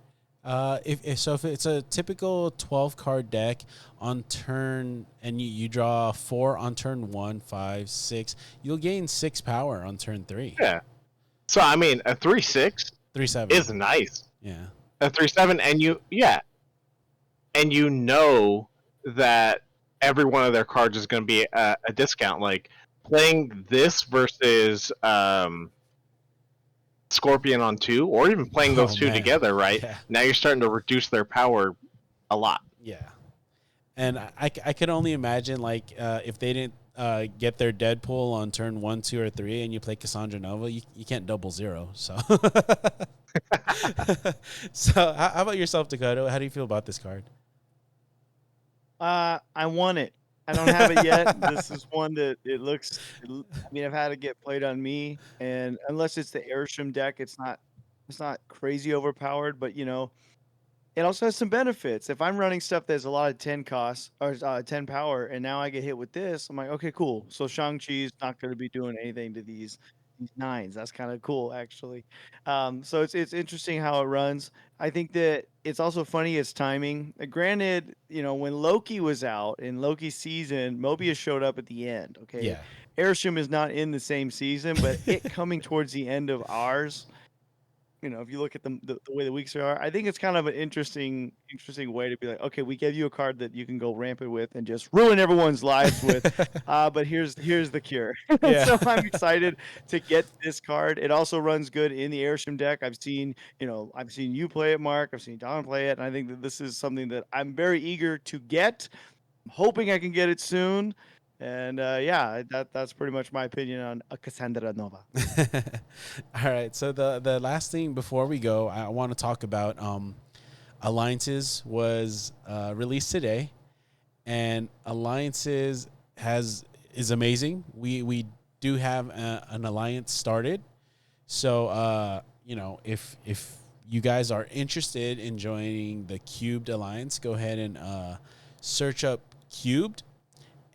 A: If it's a typical 12 card deck on turn and you draw 4 on turn 1, 5, 6, you'll gain 6 power on turn 3.
B: Yeah. So I mean, a 3-6
A: 3-7
B: is nice.
A: Yeah.
B: A 3-7, and you know that every one of their cards is going to be a discount. Like playing this versus Scorpion on 2, or even playing those
A: Oh
B: two
A: man,
B: together, right?
A: yeah,
B: Now you're starting to reduce their power a lot.
A: yeah. And I could only imagine like if they didn't get their Deadpool on turn 1, 2, or 3, and you play Cassandra Nova, you can't double zero. So, so how about yourself, Dakota? How do you feel about this card?
C: I want it. I don't have it yet. This is one that I mean, I've had it get played on me, and unless it's the Airsham deck, it's not crazy overpowered, but it also has some benefits. If I'm running stuff that's a lot of 10 costs or 10 power, and now I get hit with this, I'm like, okay, cool. So Shang-Chi's not going to be doing anything to these nines. That's kind of cool, actually. So it's interesting how it runs. I think that it's also funny its timing. Granted, when Loki was out in Loki's season, Mobius showed up at the end. Okay,
A: Yeah.
C: Airsham is not in the same season, but it coming towards the end of ours, if you look at the way the weeks are, I think it's kind of an interesting way to be like, okay, we gave you a card that you can go rampant with and just ruin everyone's lives with. But here's the cure.
A: Yeah.
C: So I'm excited to get this card. It also runs good in the Airsham deck. I've seen you play it, Mark. I've seen Don play it, and I think that this is something that I'm very eager to get. I'm hoping I can get it soon. And yeah, that's pretty much my opinion on a Cassandra Nova.
A: All right. So the last thing before we go, I want to talk about Alliances was released today, and Alliances is amazing. We do have an alliance started. So if you guys are interested in joining the Cubed Alliance, go ahead and search up Cubed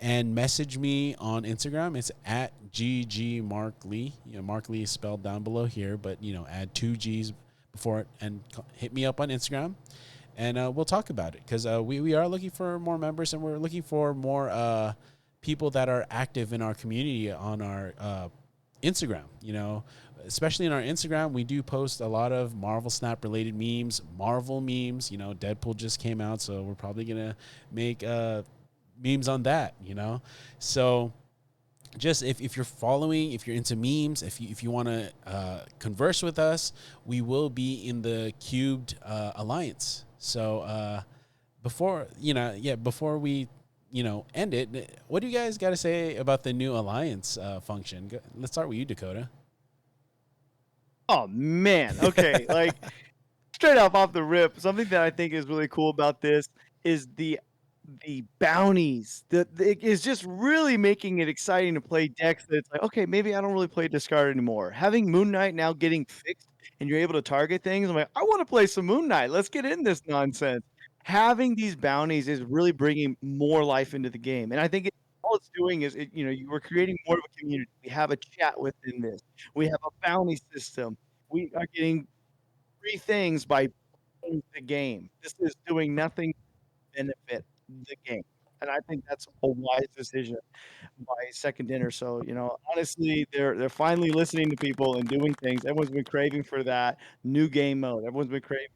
A: and message me on Instagram. It's at ggMarcLee. MarcLee is spelled down below here, but add 2 G's before it and hit me up on Instagram, and we'll talk about it, because we are looking for more members, and we're looking for more people that are active in our community on our Instagram. Especially in our Instagram, we do post a lot of Marvel Snap related memes, Marvel memes. Deadpool just came out, so we're probably gonna make memes on that, so just if you're following, if you're into memes, if you want to converse with us, we will be in the Cubed Alliance. So before we end it, what do you guys got to say about the new Alliance function? Let's start with you, Dakota.
C: Oh man. Okay. Like straight up off the rip, something that I think is really cool about this is the bounties. It is just really making it exciting to play decks that it's like, okay, maybe I don't really play discard anymore. Having Moon Knight now getting fixed and you're able to target things, I'm like, I want to play some Moon Knight. Let's get in this nonsense. Having these bounties is really bringing more life into the game, and I think all it's doing is we're creating more of a community. We have a chat within this. We have a bounty system. We are getting free things by playing the game. This is doing nothing to benefit the game. And I think that's a wise decision by Second Dinner. So, honestly, they're finally listening to people and doing things. Everyone's been craving for that new game mode. Everyone's been craving.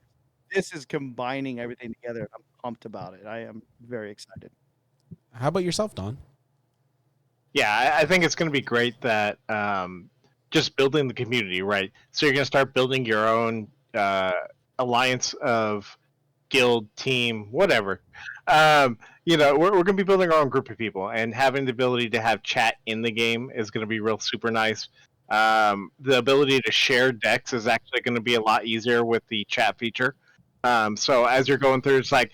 C: This is combining everything together. And I'm pumped about it. I am very excited.
A: How about yourself, Don?
B: Yeah, I think it's going to be great that just building the community, right? So you're going to start building your own alliance of guild, team, whatever. We're going to be building our own group of people, and having the ability to have chat in the game is going to be real super nice. The ability to share decks is actually going to be a lot easier with the chat feature. So as you're going through, it's like,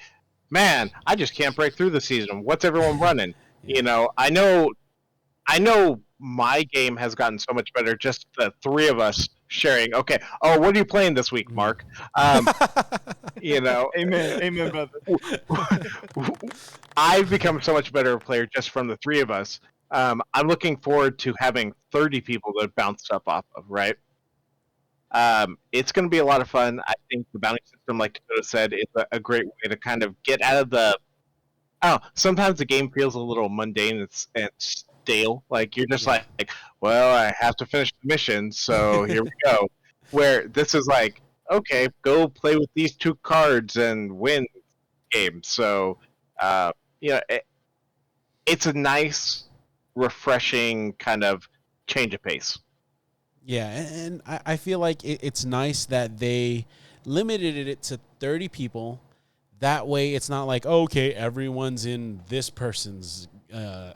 B: man, I just can't break through the season. What's everyone running?
A: Yeah.
B: I know my game has gotten so much better. Just the three of us sharing. Okay. Oh, what are you playing this week, Mark?
C: Amen, brother.
B: I've become so much better player just from the three of us. I'm looking forward to having 30 people to bounce stuff off of, right? It's going to be a lot of fun. I think the bounty system, like Dakota said, is a great way to kind of get out of the. Sometimes the game feels a little mundane and stale. Like you're just like, well, I have to finish the mission, so here we go. Where this is like, okay, go play with these two cards and win the game. So you know, it's a nice, refreshing kind of change of pace.
A: Yeah, and I feel like it's nice that they limited it to 30 people. That way, it's not like, oh, okay, everyone's in this person's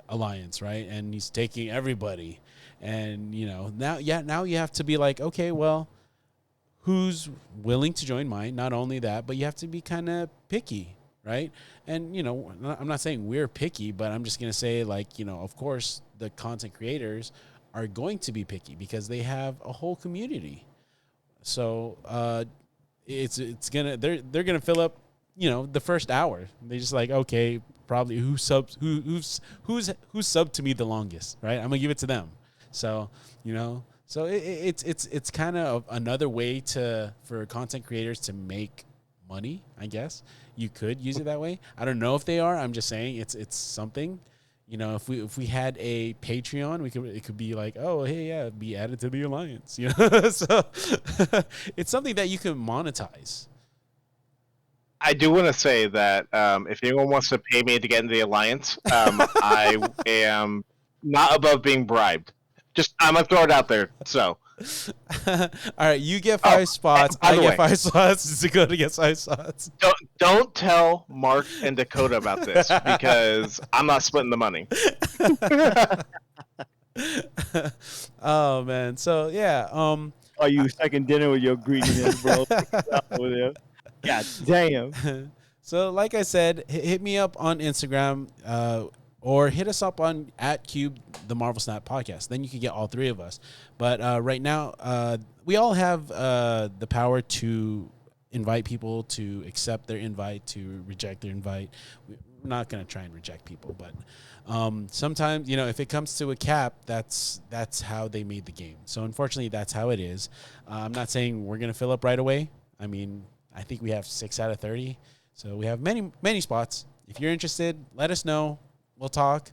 A: alliance, right? And he's taking everybody. And, now you have to be like, okay, well, who's willing to join mine? Not only that, but you have to be kind of picky, right? And, I'm not saying we're picky, but I'm just going to say, like, of course, the content creators are going to be picky because they have a whole community. So it's gonna they're gonna fill up, the first hour. They just like, okay, probably who's subbed to me the longest, right? I'm gonna give it to them. So so it's kind of another way for content creators to make money. I guess you could use it that way. I don't know if they are. I'm just saying it's something. If we had a Patreon, it could be like, oh, hey, yeah, be added to the alliance. So it's something that you can monetize.
B: I do want to say that if anyone wants to pay me to get into the alliance, I am not above being bribed. Just I'm gonna throw it out there. So,
A: all right, you get 5 spots. I get 5 spots. Dakota gets 5 spots.
B: Don't tell Mark and Dakota about this because I'm not splitting the money.
A: Oh man, so yeah.
C: Oh, you second dinner with your greediness, bro. God damn.
A: So, like I said, hit me up on Instagram, or hit us up on @CUBED, the Marvel Snap podcast. Then you can get all 3 of us. But right now, we all have the power to invite people, to accept their invite, to reject their invite. We're not going to try and reject people, but sometimes, if it comes to a cap, that's how they made the game. So unfortunately, that's how it is. I'm not saying we're going to fill up right away. I mean, I think we have 6 out of 30. So we have many spots. If you're interested, let us know. We'll talk.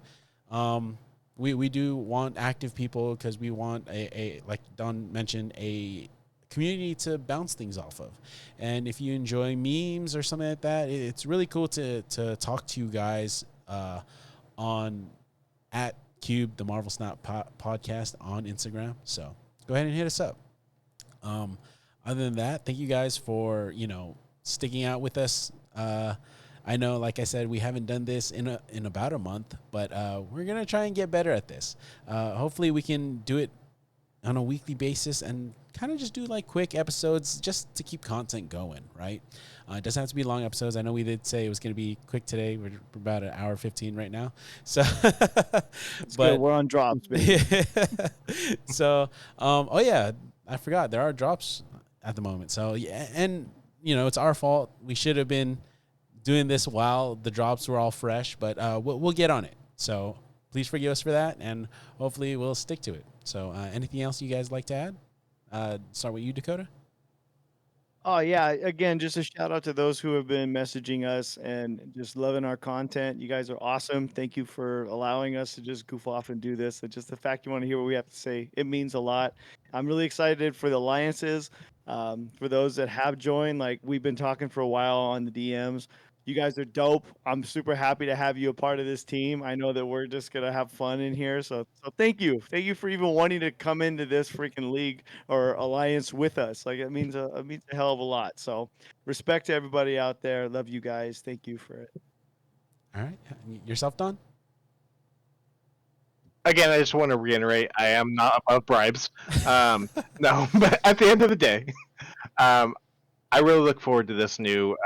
A: We do want active people because we want a like Don mentioned, a community to bounce things off of. And if you enjoy memes or something like that, it's really cool to talk to you guys on @CUBED, the Marvel Snap podcast on Instagram. So go ahead and hit us up. Other than that, thank you guys for, sticking out with us. I know, like I said, we haven't done this in about a month, but we're going to try and get better at this. Hopefully we can do it on a weekly basis and kind of just do like quick episodes just to keep content going, right? It doesn't have to be long episodes. I know we did say it was going to be quick today. We're about an hour 15 right now. So,
C: but we're on drops, baby.
A: So, oh yeah, I forgot there are drops at the moment. So yeah, and it's our fault. We should have been doing this while the drops were all fresh, but we'll get on it. So please forgive us for that, and hopefully we'll stick to it. So anything else you guys like to add? Start with you, Dakota.
C: Oh yeah, again, just a shout out to those who have been messaging us and just loving our content. You guys are awesome. Thank you for allowing us to just goof off and do this. And just the fact you want to hear what we have to say, it means a lot. I'm really excited for the alliances. For those that have joined, like we've been talking for a while on the DMs. You guys are dope. I'm super happy to have you a part of this team. I know that we're just gonna have fun in here. So thank you. Thank you for even wanting to come into this freaking league or alliance with us. Like it means a hell of a lot. So respect to everybody out there. Love you guys. Thank you for it.
A: All right. Yourself, Don?
B: Again, I just want to reiterate, I am not above bribes. No, but at the end of the day, I really look forward to this new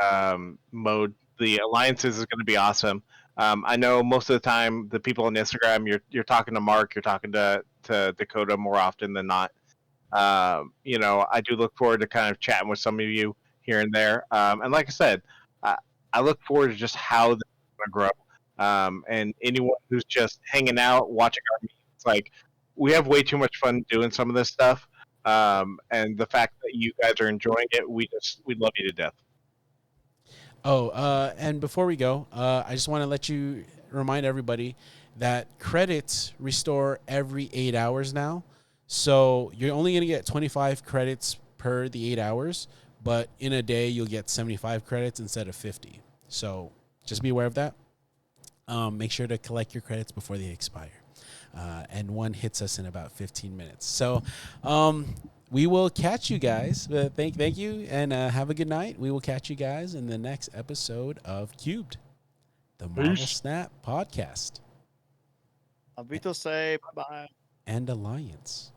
B: mode. The alliances is going to be awesome. I know most of the time the people on Instagram, you're talking to Mark, you're talking to Dakota more often than not. I do look forward to kind of chatting with some of you here and there. And like I said, I look forward to just how this is going to grow. And anyone who's just hanging out, watching our meetings, like we have way too much fun doing some of this stuff. And the fact that you guys are enjoying it, we love you to death.
A: Oh, and before we go, I just want to remind everybody that credits restore every 8 hours now. So you're only going to get 25 credits per the 8 hours, but in a day you'll get 75 credits instead of 50. So just be aware of that. Make sure to collect your credits before they expire. And one hits us in about 15 minutes. So we will catch you guys. Thank you, and have a good night. We will catch you guys in the next episode of Cubed, the Marvel Snap podcast
C: Alvito say bye-bye.
A: and Alliance.